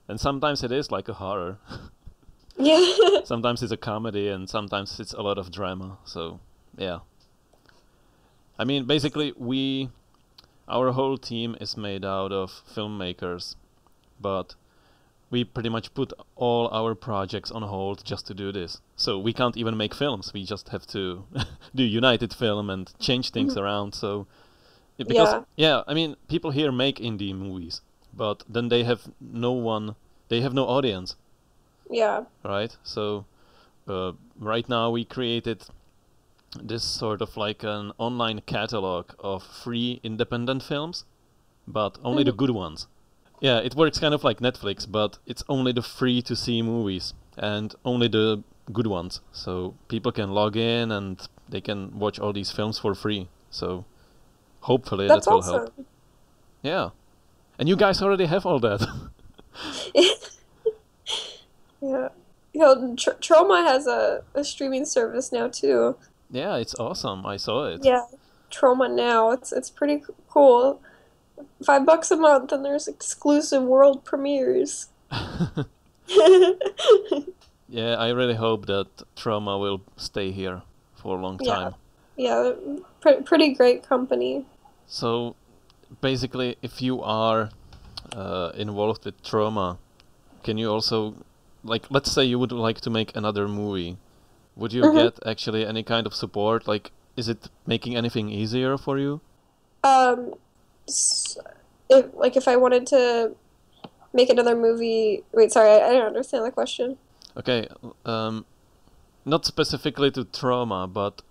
And sometimes it is like a horror. Yeah. Sometimes it's a comedy, and sometimes it's a lot of drama. So, yeah. I mean, basically, our whole team is made out of filmmakers, but we pretty much put all our projects on hold just to do this. So we can't even make films. We just have to do United Film and change things around. So because Yeah. yeah, I mean, people here make indie movies, but then they have no one, they have no audience, Yeah. right? So right now we created this sort of like an online catalog of free independent films, but only the Mhm. good ones. Yeah, it works kind of like Netflix, but it's only the free to see movies and only the good ones. So people can log in and they can watch all these films for free. So hopefully That's that will help. awesome. Yeah. And you guys already have all that. Yeah. You know, Troma has a streaming service now too. Yeah, it's awesome. I saw it. Yeah. Troma now. It's pretty cool. $5 a month and there's exclusive world premieres. Yeah, I really hope that Trauma will stay here for a long Yeah. time. Yeah. Pretty great company. So basically, if you are involved with Trauma, can you also, like, let's say you would like to make another movie, would you Hmm. get actually any kind of support? Like, is it making anything easier for you? Um, s- if I wanted to make another movie, wait, sorry, I don't understand the question. Okay, um, not specifically to Trauma, but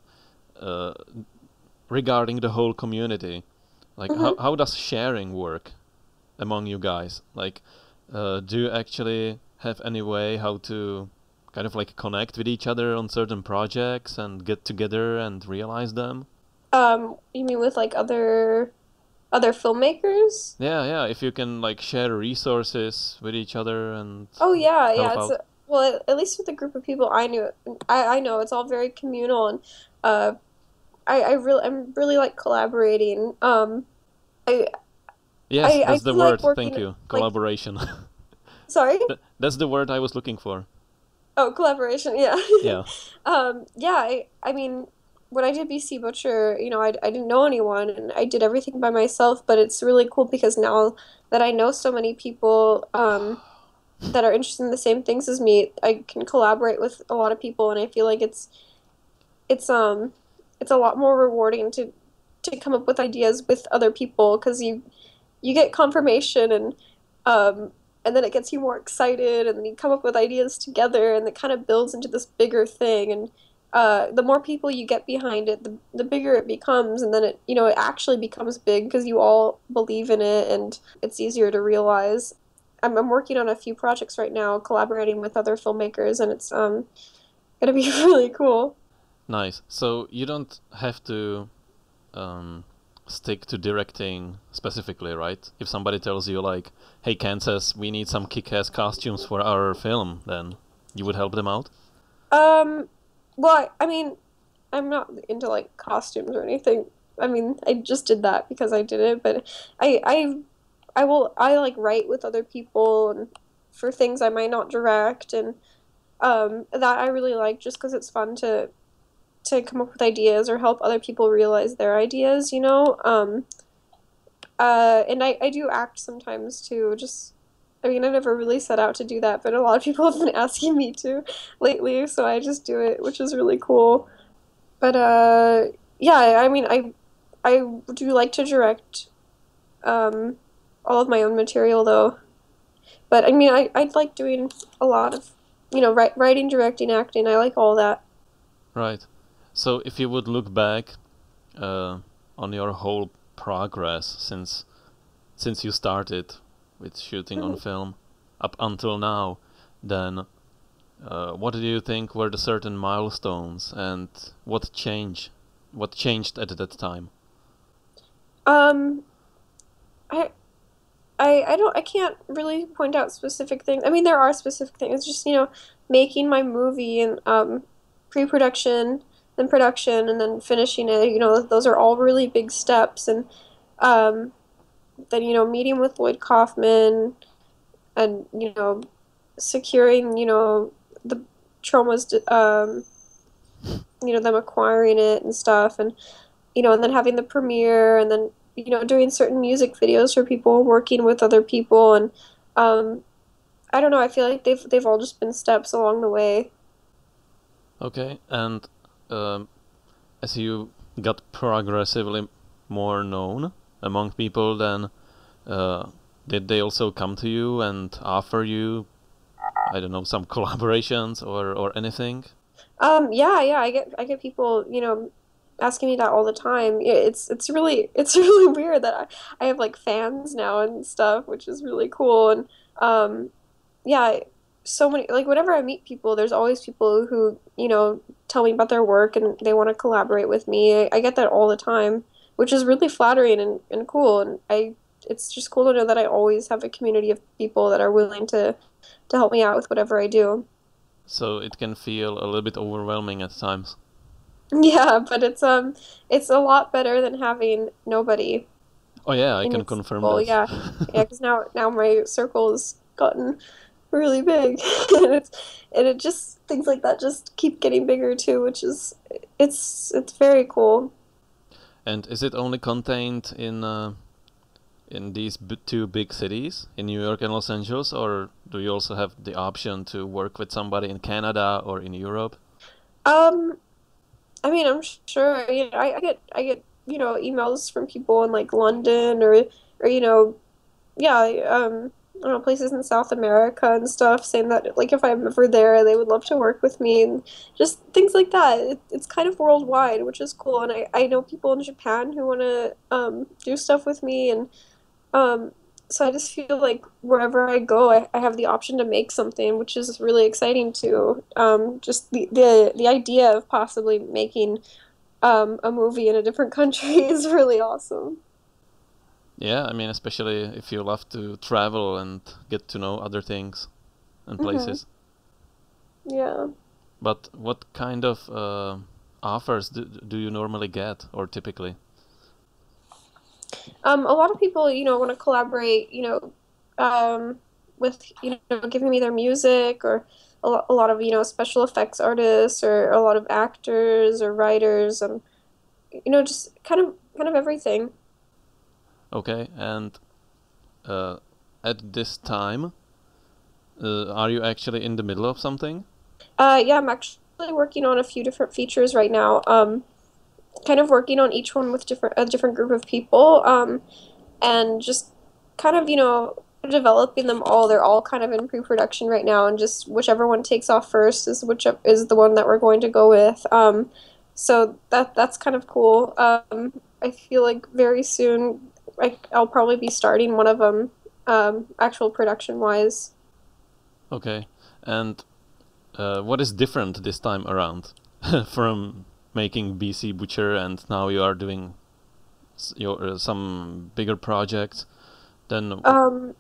uh, regarding the whole community. Like, Hmm. how does sharing work among you guys? Like, do you actually have any way how to kind of like connect with each other on certain projects and get together and realize them? You mean with like other filmmakers? Yeah, yeah. If you can like share resources with each other and Oh yeah, yeah. help It's out. well, at least with the group of people I know it's all very communal, and uh, I'm really like collaborating. I Yes, I that's the do like word. Thank working you. like Collaboration. sorry. That's the word I was looking for. Oh, collaboration. Yeah. Yeah. Yeah. I mean, when I did BC Butcher, you know, I didn't know anyone, and I did everything by myself. But it's really cool because now that I know so many people, that are interested in the same things as me, I can collaborate with a lot of people, and I feel like it's it's a lot more rewarding to come up with ideas with other people because you get confirmation um and then it gets you more excited and then you come up with ideas together and it kind of builds into this bigger thing and the more people you get behind it, the bigger it becomes, and then it you know it actually becomes big because you all believe in it and it's easier to realize. I'm working on a few projects right now, collaborating with other filmmakers, and it's gonna be really cool. Nice. So you don't have to um, stick to directing specifically, right? If somebody tells you like, "Hey, Kansas, we need some kick-ass costumes for our film," then you would help them out. Um, well, I mean, I'm not into like costumes or anything. I mean, I just did that because I did it, but I I I like write with other people and for things I might not direct and that I really like just because it's fun to come up with ideas or help other people realize their ideas, you know? And I do act sometimes too, just I mean, I never really set out to do that, but a lot of people have been asking me to lately, so I just do it, which is really cool. But yeah, I mean, I do like to direct um all of my own material though. But I mean, I like doing a lot of, writing, directing, acting. I like all that. Right. So if you would look back on your whole progress since you started with shooting on Mhm. film up until now, then what do you think were the certain milestones and what changed at that time? Um, I I can't really point out specific things. I mean, there are specific things. It's just, making my movie and pre-production, then production, and then finishing it. Those are all really big steps. And um, then, meeting with Lloyd Kaufman and, securing, the Troma's, them acquiring it and stuff. And then having the premiere and then, doing certain music videos for people, working with other people. And um, I don't know, I feel like they've all just been steps along the way. Okay, and um, as you got progressively more known among people, then uh, did they also come to you and offer you, I don't know, some collaborations or anything? Yeah, I get people, asking me that all the time. Yeah, it's really it's really weird that I have like fans now and stuff, which is really cool. And um, yeah, so many like whenever I meet people, there's always people who, tell me about their work and they want to collaborate with me. I get that all the time, which is really flattering and cool. And it's just cool to know that I always have a community of people that are willing to help me out with whatever I do. So it can feel a little bit overwhelming at times. Yeah, but it's a lot better than having nobody Oh yeah, I in can your confirm circle. that. Yeah, yeah, because now my circle has gotten really big, and it just things like that just keep getting bigger too, which is it's very cool. And is it only contained in these two big cities, in New York and Los Angeles, or do you also have the option to work with somebody in Canada or in Europe? Um, I mean, I'm sure, I get emails from people in like London or yeah, I don't know, places in South America and stuff saying that like if I'm ever there, they would love to work with me and just things like that. It's kind of worldwide, which is cool. And I know people in Japan who want to do stuff with me and um so I just feel like wherever I go, I have the option to make something, which is really exciting too. Just the idea of possibly making a movie in a different country is really awesome. Yeah, I mean, especially if you love to travel and get to know other things and Hmm. places. Yeah. But what kind of offers do you normally get, or typically? A lot of people, want to collaborate, with, giving me their music or a lot of, special effects artists or a lot of actors or writers and, just kind of everything. Okay, and uh, at this time, are you actually in the middle of something? Yeah, I'm actually working on a few different features right now. Kind of working on each one with a different group of people. And just kind of, developing them all. They're all kind of in pre-production right now, and just whichever one takes off first is the one that we're going to go with. So that's kind of cool. I feel like very soon I'll probably be starting one of them, actual production wise. Okay, and what is different this time around from making BC Butcher and now you are doing some bigger projects, then Um,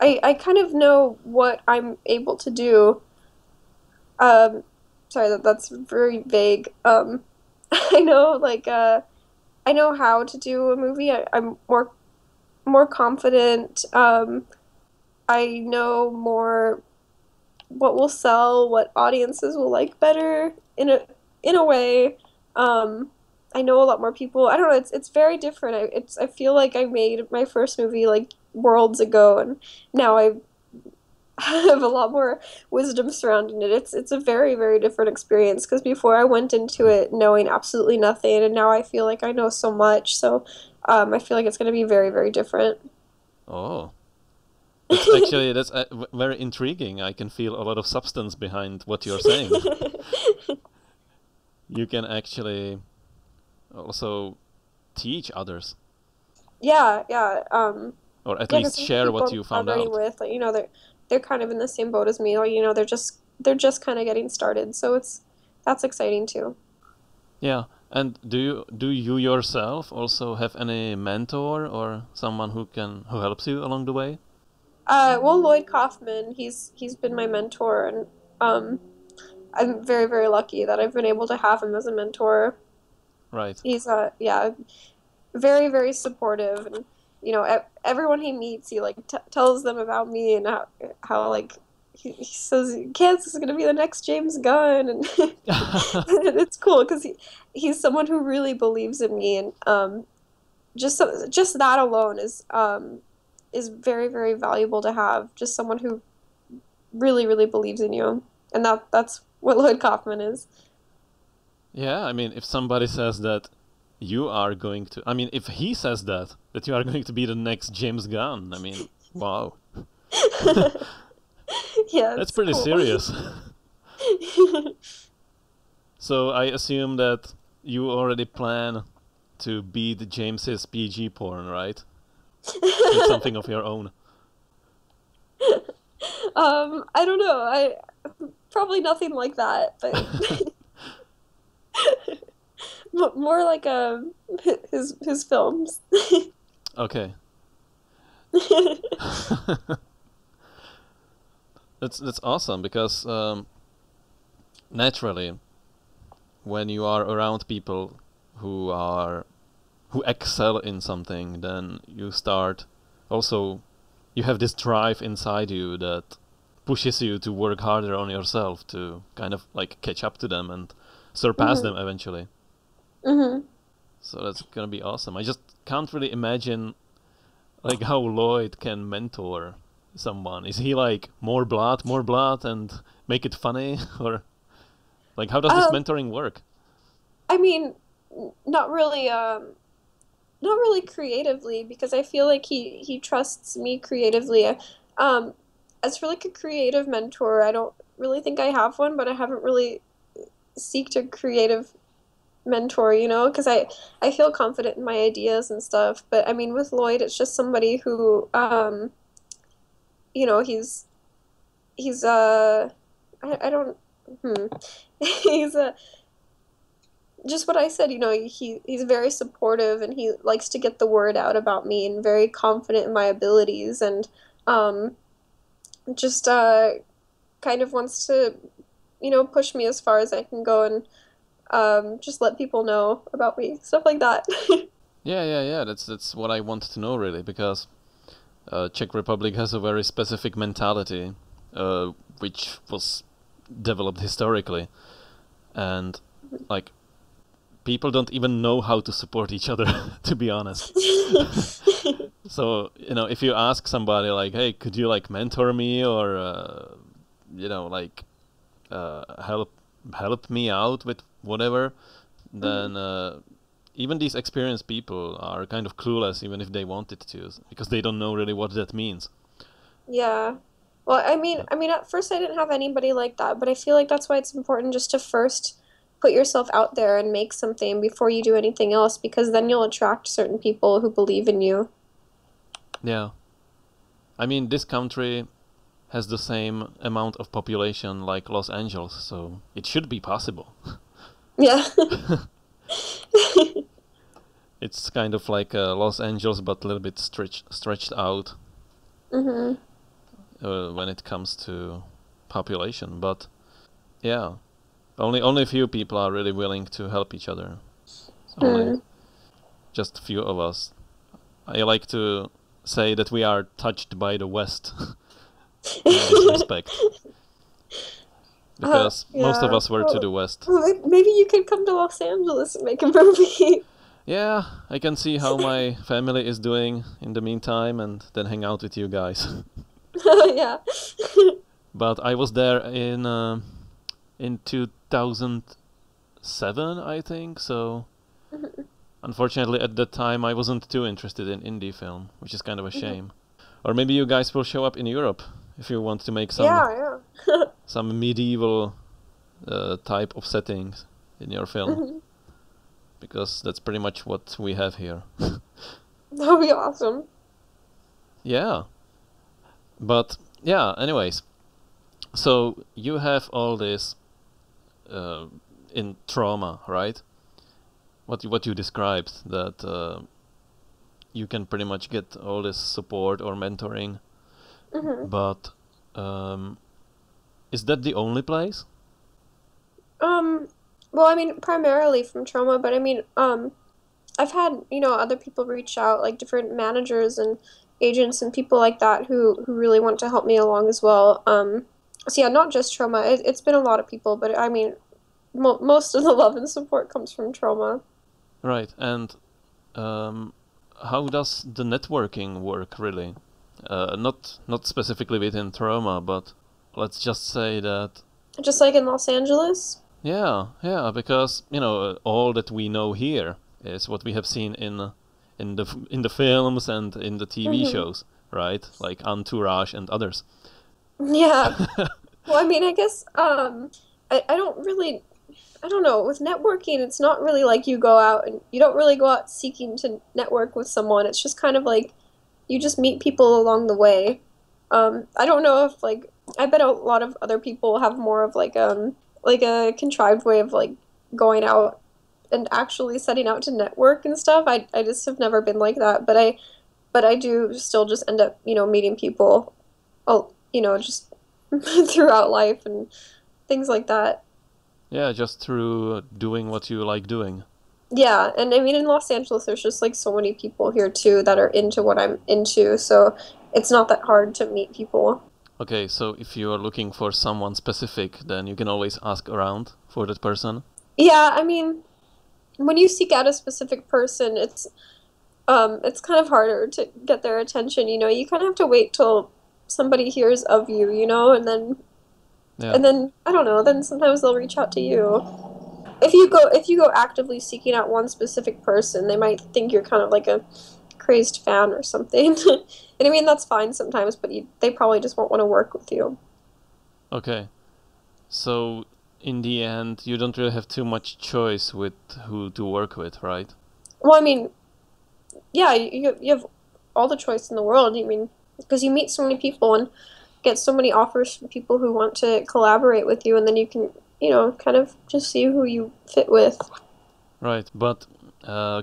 I kind of know what I'm able to do. Um, sorry, that's very vague. I know I know how to do a movie. I'm more confident. I know more what will sell, what audiences will like better in a way. Um, I know a lot more people. I don't know. It's very different. I feel like I made my first movie like worlds ago, and now I have a lot more wisdom surrounding it. It's a very different experience because before I went into it knowing absolutely nothing, and now I feel like I know so much. So, I feel like it's going to be very different. oh, that's very intriguing. I can feel a lot of substance behind what you're saying. You can actually also teach others, Yeah. or at Yeah, least because some share people what I'm you found collaborating out. with, like, they're kind of in the same boat as me, or they're just kind of getting started. So that's exciting too. Yeah, and do you yourself also have any mentor or someone who helps you along the way? Well, Lloyd Kaufman, he's been my mentor, and um, I'm very lucky that I've been able to have him as a mentor. Right. He's yeah, very supportive, and everyone he meets, he like t tells them about me and how like he says Kansas is gonna be the next James Gunn, and it's cool because he's someone who really believes in me, and just that alone is very valuable to have. Just someone who really believes in you, and that's what Lloyd Kaufman is. Yeah, I mean, if somebody says that you are going to, I mean, if he says that you are going to be the next James Gunn, I mean, wow, Yeah, that's it's pretty cool. serious. So I assume that you already plan to beat James's PG porn, right? With something of your own. I don't know. I probably nothing like that, but more like his films. Okay. That's awesome because naturally, when you are around people who are who excel in something, then you start also you have this drive inside you that pushes you to work harder on yourself to kind of like catch up to them and surpass hmm them eventually. hmm So that's gonna be awesome. I just can't really imagine like how Lloyd can mentor someone. Is he like more blood, and make it funny, or like how does this Um, mentoring work? I mean, not really. Not really creatively because I feel like he trusts me creatively. Um, as for like a creative mentor, I don't really think I have one, but I haven't really seeked a creative mentor, because I feel confident in my ideas and stuff. But I mean, with Lloyd, it's just somebody who, he's he's I don't he's just what I said, he's very supportive and he likes to get the word out about me and very confident in my abilities and um just kind of wants to, push me as far as I can go and just let people know about me, stuff like that. Yeah. That's what I wanted to know really, because Czech Republic has a very specific mentality, which was developed historically, and like people don't even know how to support each other, to be honest. So if you ask somebody like, "Hey, could you like mentor me or like help me out with whatever?" Then even these experienced people are kind of clueless, even if they wanted to, because they don't know really what that means. Yeah. Well, Yeah. I mean, at first I didn't have anybody like that, but I feel like that's why it's important just to first put yourself out there and make something before you do anything else, because then you'll attract certain people who believe in you. Yeah. I mean, this country has the same amount of population like Los Angeles, so it should be possible. Yeah. It's kind of like Los Angeles, but a little bit stretched out Mm-hmm. when it comes to population. But yeah, only a few people are really willing to help each other. Only just a few of us. I like to say that we are touched by the West in this respect, because most of Yeah. us were to the West. Well, maybe you could come to Los Angeles and make a movie. Yeah, I can see how my family is doing in the meantime, and then hang out with you guys. Yeah. But I was there in 2007, I think. So unfortunately, at that time, I wasn't too interested in indie film, which is kind of a shame. Or maybe you guys will show up in Europe if you want to make Yeah. some medieval type of settings in your film, because that's pretty much what we have here. That would be awesome. Yeah. But yeah, anyways, so you have all this in Troma, right? What you described, that you can pretty much get all this support or mentoring, but is that the only place? Well, I mean, primarily from Troma, but I mean, I've had, other people reach out, like different managers and agents and people like that who really want to help me along as well. So yeah, not just Troma. It's been a lot of people, but I mean, most of the love and support comes from Troma. Right, and how does the networking work really? Not specifically within Troma, but let's just say that. Just like in Los Angeles. Yeah, because all that we know here is what we have seen in the films and in the TV shows, right? Like Entourage and others. Yeah. Well, I mean, I guess I don't know. With networking, it's not really like you go out and you don't really go out seeking to network with someone. It's just kind of like you just meet people along the way. I don't know if like I bet a lot of other people have more of like a contrived way of like going out and actually setting out to network and stuff. I just have never been like that, but I do still just end up, meeting people, just throughout life and things like that. Yeah, just through doing what you like doing. Yeah, and I mean in Los Angeles there's just like so many people here too that are into what I'm into, so it's not that hard to meet people. Okay, so if you are looking for someone specific, then you can always ask around for that person. Yeah, I mean, when you seek out a specific person, it's kind of harder to get their attention, You kind of have to wait till somebody hears of you, and then Yeah. I don't know, then sometimes they'll reach out to you. If you go actively seeking out one specific person, they might think you're kind of like a crazed fan or something. And I mean that's fine sometimes, but they probably just won't want to work with you. Okay. So in the end, you don't really have too much choice with who to work with, right? Well, I mean, yeah, you have all the choice in the world. I mean, because you meet so many people and get so many offers from people who want to collaborate with you, and then you can, kind of just see who you fit with. Right, but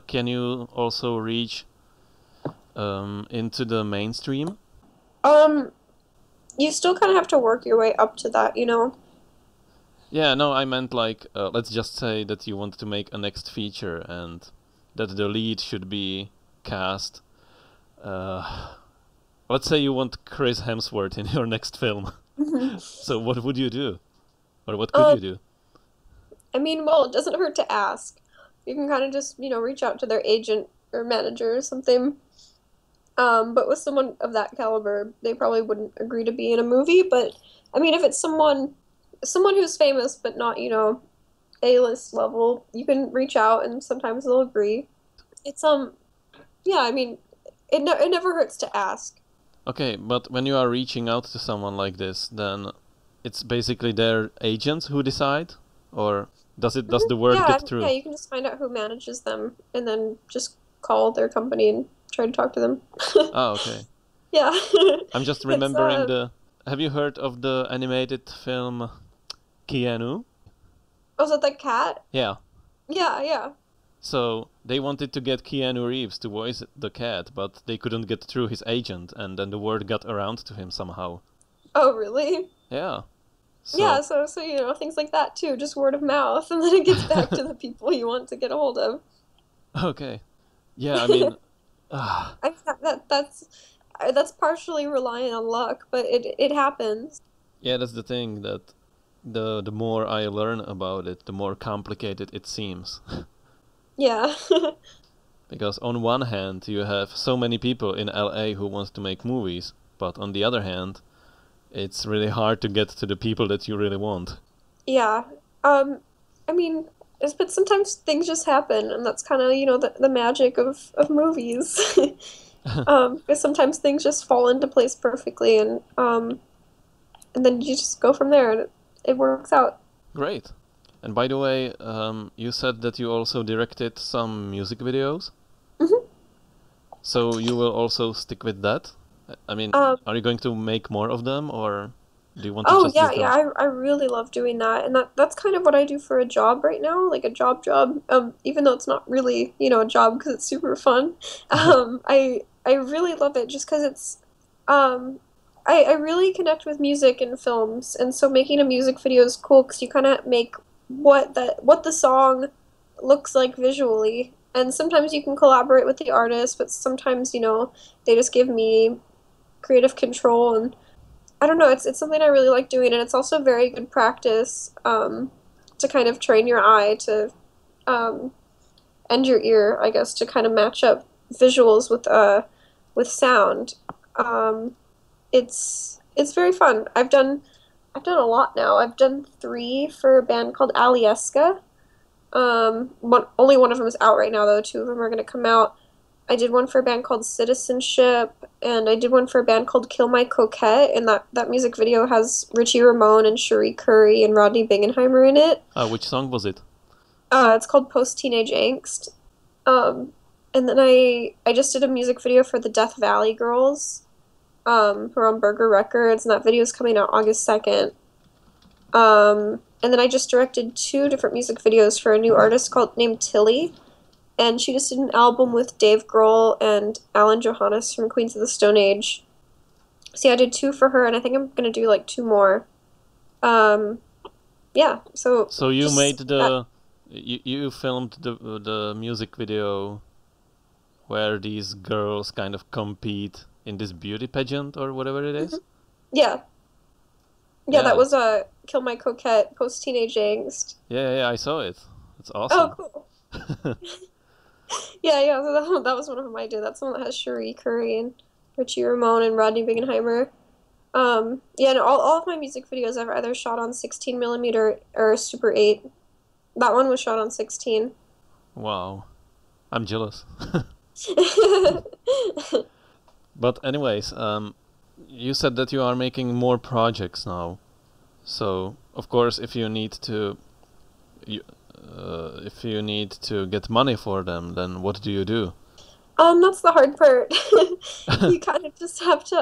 can you also reach into the mainstream? You still kind of have to work your way up to that, Yeah, no, I meant like, let's just say that you want to make a next feature and that the lead should be cast. Let's say you want Chris Hemsworth in your next film. So what would you do? Or what could you do? I mean, well, it doesn't hurt to ask. You can kind of just, reach out to their agent or manager or something. But with someone of that caliber, they probably wouldn't agree to be in a movie. But I mean, if it's someone who's famous but not, A-list level, you can reach out and sometimes they'll agree. It's yeah, I mean, it never hurts to ask. Okay, but when you are reaching out to someone like this, then it's basically their agents who decide, or does the word get through? Yeah, you can just find out who manages them and then just call their company and try to talk to them. Oh, okay. Yeah. I'm just remembering Have you heard of the animated film Keanu? Was it the cat? Yeah. Yeah. So they wanted to get Keanu Reeves to voice the cat, but they couldn't get through his agent, and then the word got around to him somehow. Oh, really? Yeah. Yeah, So so things like that too, just word of mouth, and then it gets back to the people you want to get a hold of. okay. Yeah, I mean, ah, I that's partially relying on luck, but it happens. yeah, that's the thing that the more I learn about it, the more complicated it seems. Yeah. Because on one hand, you have so many people in LA who wants to make movies, but on the other hand, it's really hard to get to the people that you really want. Yeah. Um, I mean, but sometimes things just happen, and that's kind of, the magic of movies. Because sometimes things just fall into place perfectly, and then you just go from there, and it works out. Great. And by the way, you said that you also directed some music videos, Mhm. so you will also stick with that? I mean, Um, are you going to make more of them, or do you want to oh just do yeah, yeah, those? I really love doing that, and that's kind of what I do for a job right now, like a job. Even though it's not really, a job because it's super fun. I really love it just because um, I really connect with music and films, and so making a music video is cool because you kind of make what the song looks like visually, and sometimes you can collaborate with the artist, but sometimes they just give me creative control and. I don't know. It's something I really like doing, and it's also very good practice to kind of train your eye to um, and your ear, I guess, to kind of match up visuals with sound. Um, it's very fun. I've done a lot now. I've done three for a band called Alieska. Only one of them is out right now, though. Two of them are going to come out. I did one for a band called Citizenship, and I did one for a band called Kill My Coquette, and that music video has Richie Ramone and Cherie Curry and Rodney Bingenheimer in it. Which song was it? It's called Post Teenage Angst. Um, and then I just did a music video for the Death Valley Girls, who are on Burger Records, and that video is coming out August 2nd. And then I just directed two different music videos for a new artist named Tilly, and she just did an album with Dave Grohl and Alan Johannes from Queens of the Stone Age. So yeah, I did two for her, and I think I'm gonna do like two more. Um, yeah, so So you made just that. you filmed the music video where these girls kind of compete in this beauty pageant or whatever it is? Mhm. Yeah, yeah, that Yeah. was Kill My Coquette, Post Teenage Angst. Yeah, I saw it. It's Oh, awesome. cool. Yeah, yeah, so that was one of them I did. That's the one that has Cherie Curry and Richie Ramone and Rodney Bingenheimer. Yeah, and all of my music videos I've either shot on 16 millimeter or Super 8. That one was shot on 16. Wow. I'm jealous. But anyways, you said that you are making more projects now. So, of course, you, if you need to get money for them, then what do you do? That's the hard part. You kind of just have to,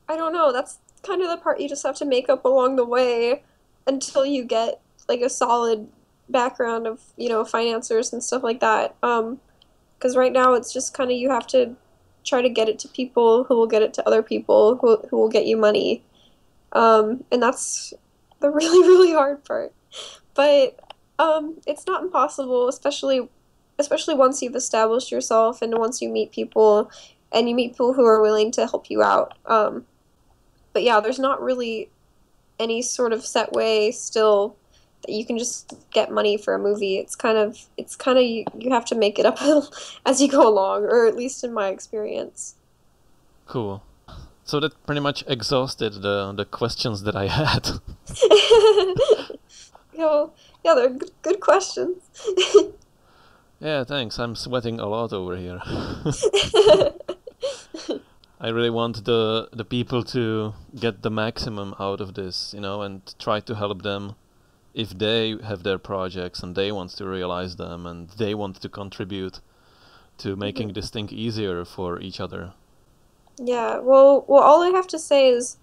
I don't know, that's kind of the part you just have to make up along the way until you get like a solid background of, financiers and stuff like that. Because right now it's just kind of you have to try to get it to people who will get it to other people who will get you money. And that's the really, really hard part. But it's not impossible, especially once you've established yourself and once you meet people and you meet people who are willing to help you out. But yeah, there's not really any sort of set way still that you can just get money for a movie. It's kind of you have to make it up as you go along, or at least in my experience. Cool. So that pretty much exhausted the questions that I had. Yeah, they're good questions. Yeah, thanks. I'm sweating a lot over here. I really want the people to get the maximum out of this, and try to help them if they have their projects and they want to realize them and they want to contribute to making Mhm. this thing easier for each other. Yeah, well, all I have to say is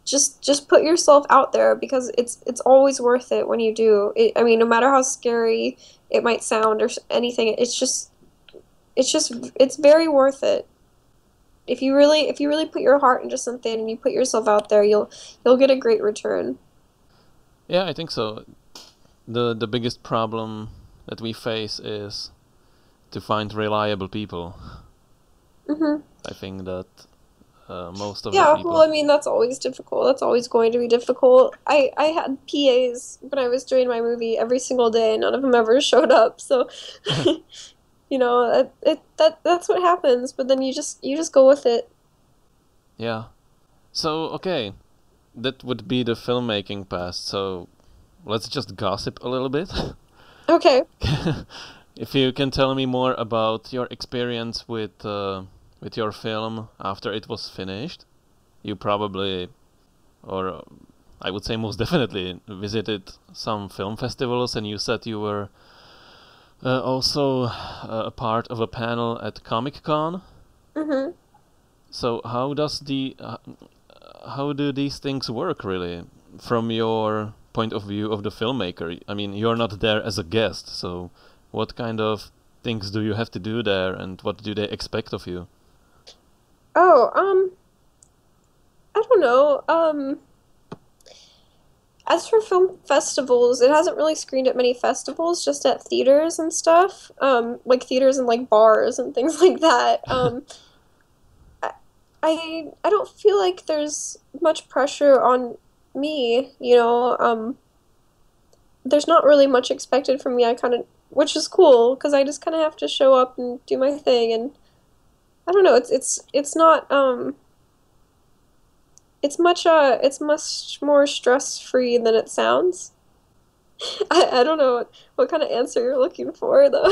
just put yourself out there because it's always worth it when you do. I mean, no matter how scary it might sound or anything, it's very worth it. If you really put your heart into something and you put yourself out there, you'll get a great return. Yeah, I think so. The biggest problem that we face is to find reliable people. Hmm. I think that most of the Yeah, well, people. I mean, that's always difficult. That's always going to be difficult. I had PAs when I was doing my movie every single day, and none of them ever showed up. So, that's what happens. But then you just go with it. Yeah. So okay, that would be the filmmaking past. So let's just gossip a little bit. Okay. If you can tell me more about your experience with your film after it was finished, you probably, or I would say most definitely, visited some film festivals, and you said you were also a part of a panel at Comic Con. Hmm. So how do these things work really, from your point of view of the filmmaker? I mean, you're not there as a guest, so what kind of things do you have to do there, and what do they expect of you? Oh, I don't know. As for film festivals, it hasn't really screened at many festivals, just at theaters and stuff. Like theaters and like bars and things like that. I I don't feel like there's much pressure on me, there's not really much expected from me. Which is cool because I just kind of have to show up and do my thing, and I don't know. It's not it's much more stress free than it sounds. I don't know what kind of answer you're looking for though.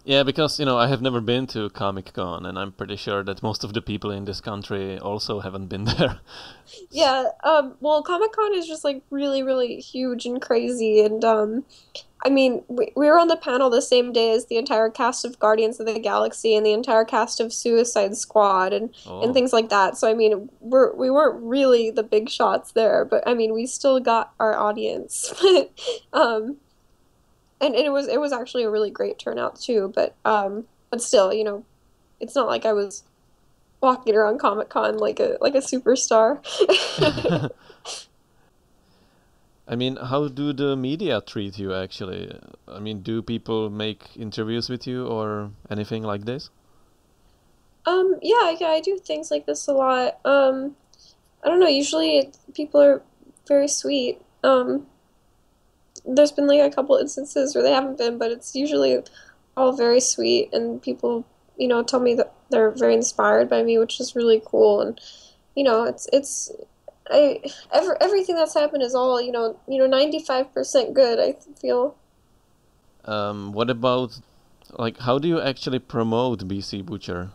Yeah, because I have never been to Comic Con, and I'm pretty sure that most of the people in this country also haven't been there. Yeah, well, Comic-Con is just like really, really huge and crazy, and I mean, we were on the panel the same day as the entire cast of Guardians of the Galaxy and the entire cast of Suicide Squad and Oh, things like that. So I mean, we weren't really the big shots there, but I mean, we still got our audience. Um, and it was actually a really great turnout too, but still, it's not like I was walking around Comic-Con like a superstar. I mean, how do the media treat you actually? I mean, do people make interviews with you or anything like this? Yeah, I do things like this a lot. I don't know, usually people are very sweet. There's been like a couple instances where they haven't been, but it's usually all very sweet and people, tell me that they're very inspired by me, which is really cool. And, it's I everything that's happened is all, 95% good, I feel. What about, like, how do you actually promote BC Butcher?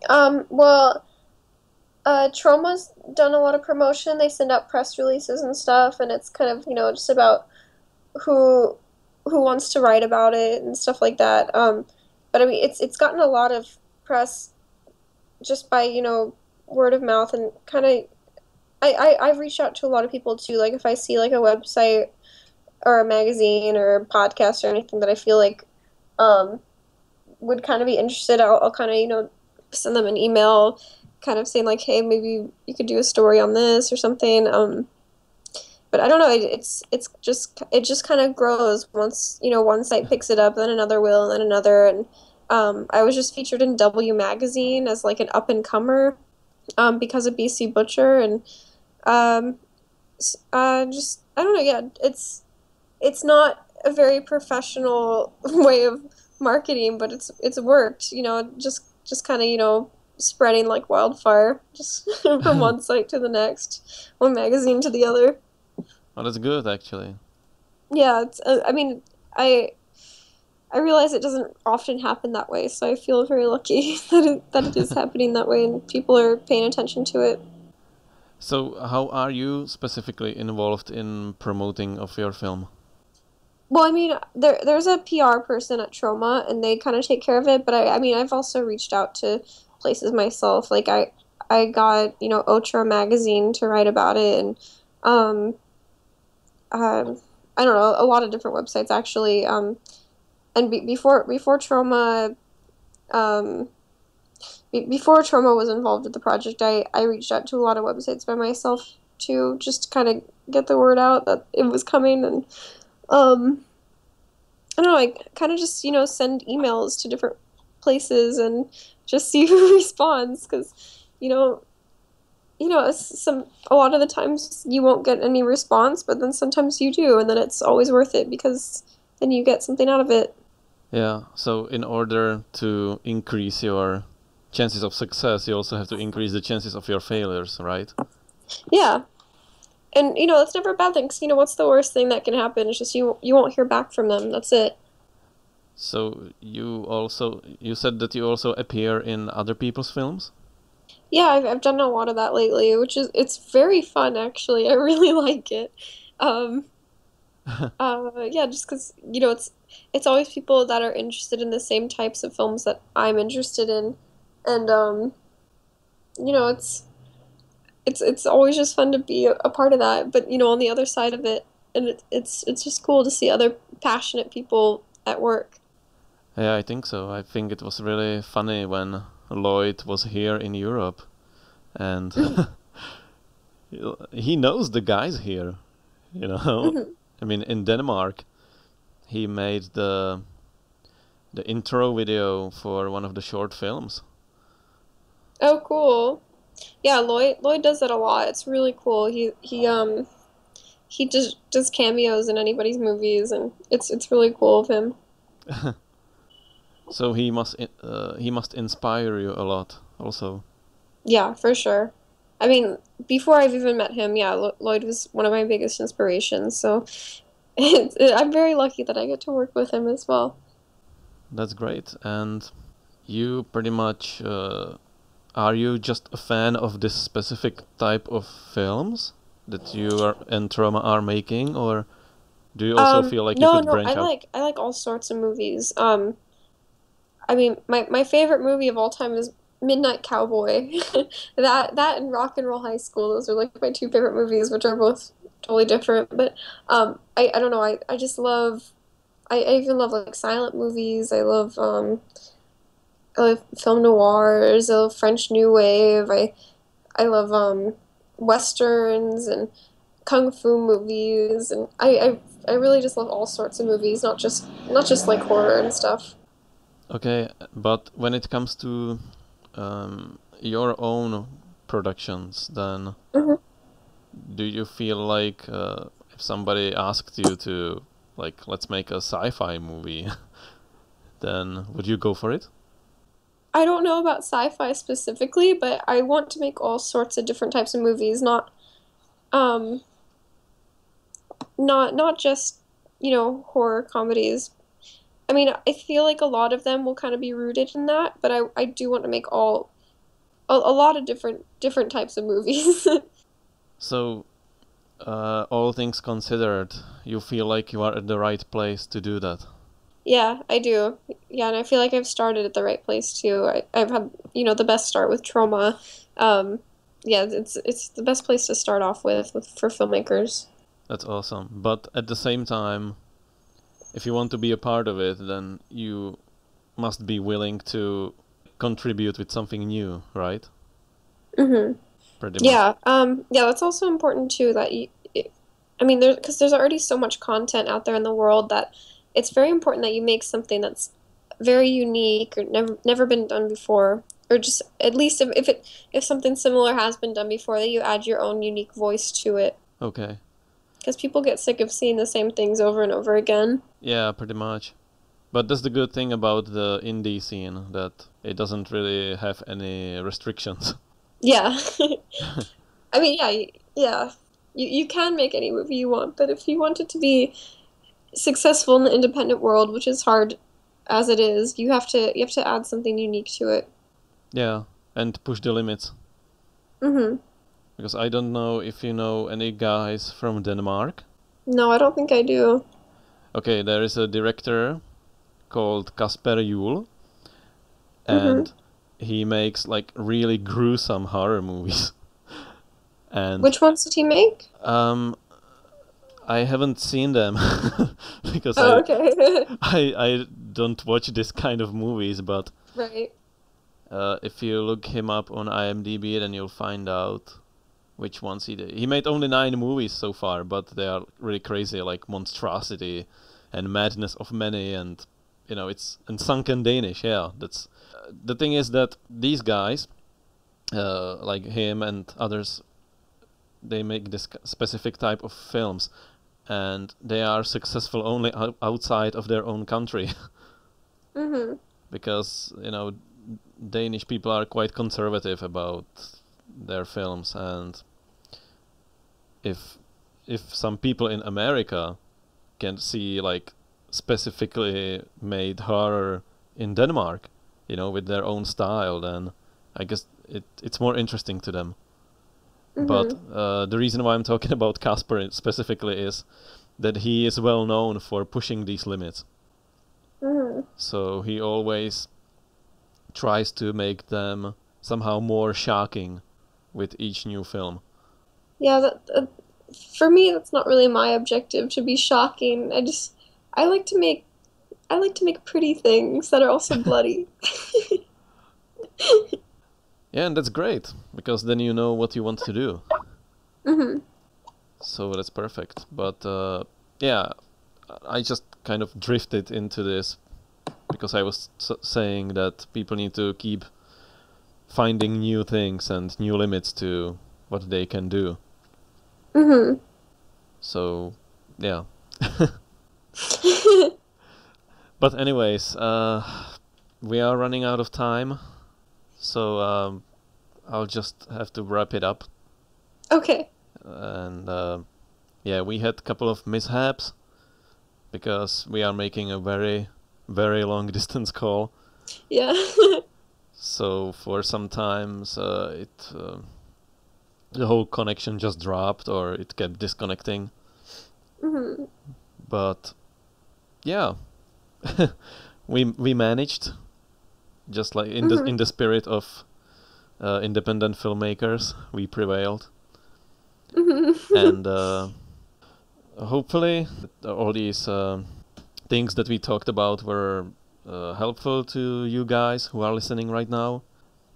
Well, Troma's done a lot of promotion. They send out press releases and stuff, and it's kind of, just about who who wants to write about it and stuff like that. But I mean, it's gotten a lot of press just by, word of mouth and kind of. I've reached out to a lot of people too. Like if I see like a website or a magazine or a podcast or anything that I feel like um, would kind of be interested, I'll kind of, send them an email kind of saying like, hey, maybe you could do a story on this or something. But I don't know, it just kind of grows once, one site picks it up, then another will, and then another. And I was just featured in W Magazine as like an up and comer because of BC Butcher. And just I don't know, yeah, it's not a very professional way of marketing, but it's worked, just kind of, spreading like wildfire, just from one site to the next, one magazine to the other. Oh, that's good actually. Yeah, I mean, I I realize it doesn't often happen that way, so I feel very lucky that it is happening that way and people are paying attention to it. So, how are you specifically involved in promoting of your film? Well, I mean, there's a PR person at Troma, and they kind of take care of it. But I mean, I've also reached out to places myself. Like I got, Otra magazine to write about it, and um, I don't know, a lot of different websites actually. And before Troma, um, before Troma was involved with the project, I reached out to a lot of websites by myself to just kind of get the word out that it was coming, and um, I don't know, I kind of just, send emails to different places and just see who responds because, you know, a lot of the times you won't get any response, but then sometimes you do, and then it's always worth it because then you get something out of it. Yeah, so in order to increase your chances of success, you also have to increase the chances of your failures, right? Yeah. And that's never a bad thing 'cause, what's the worst thing that can happen? It's just you won't hear back from them. That's it. So you said that you also appear in other people's films? Yeah, I've done a lot of that lately, which is it's very fun actually. I really like it. Um yeah, just because it's always people that are interested in the same types of films that I'm interested in, and you know, it's always just fun to be a part of that. But on the other side of it, and it's just cool to see other passionate people at work. Yeah, I think so. I think it was really funny when Lloyd was here in Europe, and he knows the guys here, you know. Mhm. I mean, in Denmark, he made the intro video for one of the short films. Oh, cool. Yeah, Lloyd does that a lot. It's really cool. He just does cameos in anybody's movies, and it's really cool of him. So he must inspire you a lot, also. Yeah, for sure. I mean, before I've even met him, yeah, Lloyd was one of my biggest inspirations. So I'm very lucky that I get to work with him as well. That's great. And you pretty much are you just a fan of this specific type of films that you are and Troma are making, or do you also feel like you No, could no, branch out? I like all sorts of movies. I mean, my favorite movie of all time is Midnight Cowboy. That and Rock and Roll High School. Those are like my two favorite movies, which are both totally different. But I don't know. I just love. I even love like silent movies. I love film noirs. I love French New Wave. I love westerns and kung fu movies, and I really just love all sorts of movies, not just like horror and stuff. Okay, but when it comes to your own productions, then Hmm. do you feel like if somebody asked you to, like, let's make a sci-fi movie, then would you go for it? I don't know about sci-fi specifically, but I want to make all sorts of different types of movies, um not just, horror comedies. I mean, I feel like a lot of them will kind of be rooted in that, but I do want to make a lot of different types of movies. So, all things considered, you feel like you are at the right place to do that. Yeah, I do. Yeah, and I feel like I've started at the right place too. I've had, the best start with Troma. Um, yeah, it's the best place to start off with for filmmakers. That's awesome. But at the same time, if you want to be a part of it, then you must be willing to contribute with something new, right? Hmm. Pretty much. Yeah, yeah, that's also important too that I mean, there's already so much content out there in the world that it's very important that you make something that's very unique or never been done before, or just at least if something similar has been done before, that you add your own unique voice to it. Okay. Because people get sick of seeing the same things over and over again. Yeah, pretty much. But that's the good thing about the indie scene, that it doesn't really have any restrictions. Yeah. I mean, yeah, yeah. You can make any movie you want, but if you want it to be successful in the independent world, which is hard as it is, you have to add something unique to it. Yeah, and push the limits. Hmm. Because I don't know if you know any guys from Denmark. No, I don't think I do. Okay, there is a director called Kasper Juhl, Hmm. and he makes like really gruesome horror movies. And Which ones did he make? I haven't seen them because Oh, okay. I don't watch this kind of movies, but Right. if you look him up on IMDb, then you'll find out which ones he did. He made only 9 movies so far, but they are really crazy, like Monstrosity and Madness of Many, and it's and Sunken Danish. Yeah, that's the thing is that these guys, like him and others, they make this specific type of films, and they are successful only outside of their own country. Mm-hmm. Because Danish people are quite conservative about their films, and if some people in America can see like specifically made horror in Denmark, with their own style, then I guess it's more interesting to them. But Mm-hmm. the reason why I'm talking about Casper specifically is that he is well known for pushing these limits. Mm-hmm. So he always tries to make them somehow more shocking with each new film. Yeah, for me, that's not really my objective to be shocking. I like to make I like to make pretty things that are also bloody. Yeah, and that's great, because then you know what you want to do. Mm-hmm. So that's perfect. But yeah, I just kind of drifted into this because I was saying that people need to keep finding new things and new limits to what they can do. Mm-hmm. So, yeah. But anyways, we are running out of time, so I'll just have to wrap it up. Okay. And yeah, we had a couple of mishaps because we are making a very, very long distance call. Yeah. So for some times the whole connection just dropped or it kept disconnecting. Mm-hmm. But yeah, we managed, just like in Mm-hmm. the spirit of independent filmmakers, we prevailed. Mm-hmm. And hopefully all these things that we talked about were helpful to you guys who are listening right now.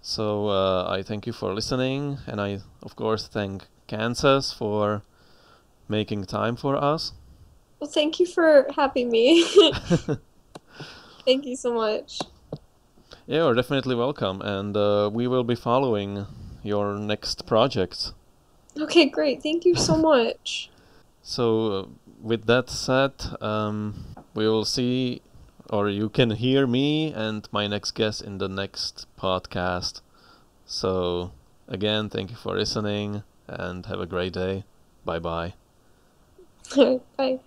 So I thank you for listening, and I of course thank Kansas for making time for us. Well, thank you for having me. Thank you so much. Yeah, you're definitely welcome, and we will be following your next projects. Okay, great. Thank you so much. So with that said, we will see, or you can hear me and my next guest in the next podcast. So again, thank you for listening, and have a great day. Bye bye. Bye.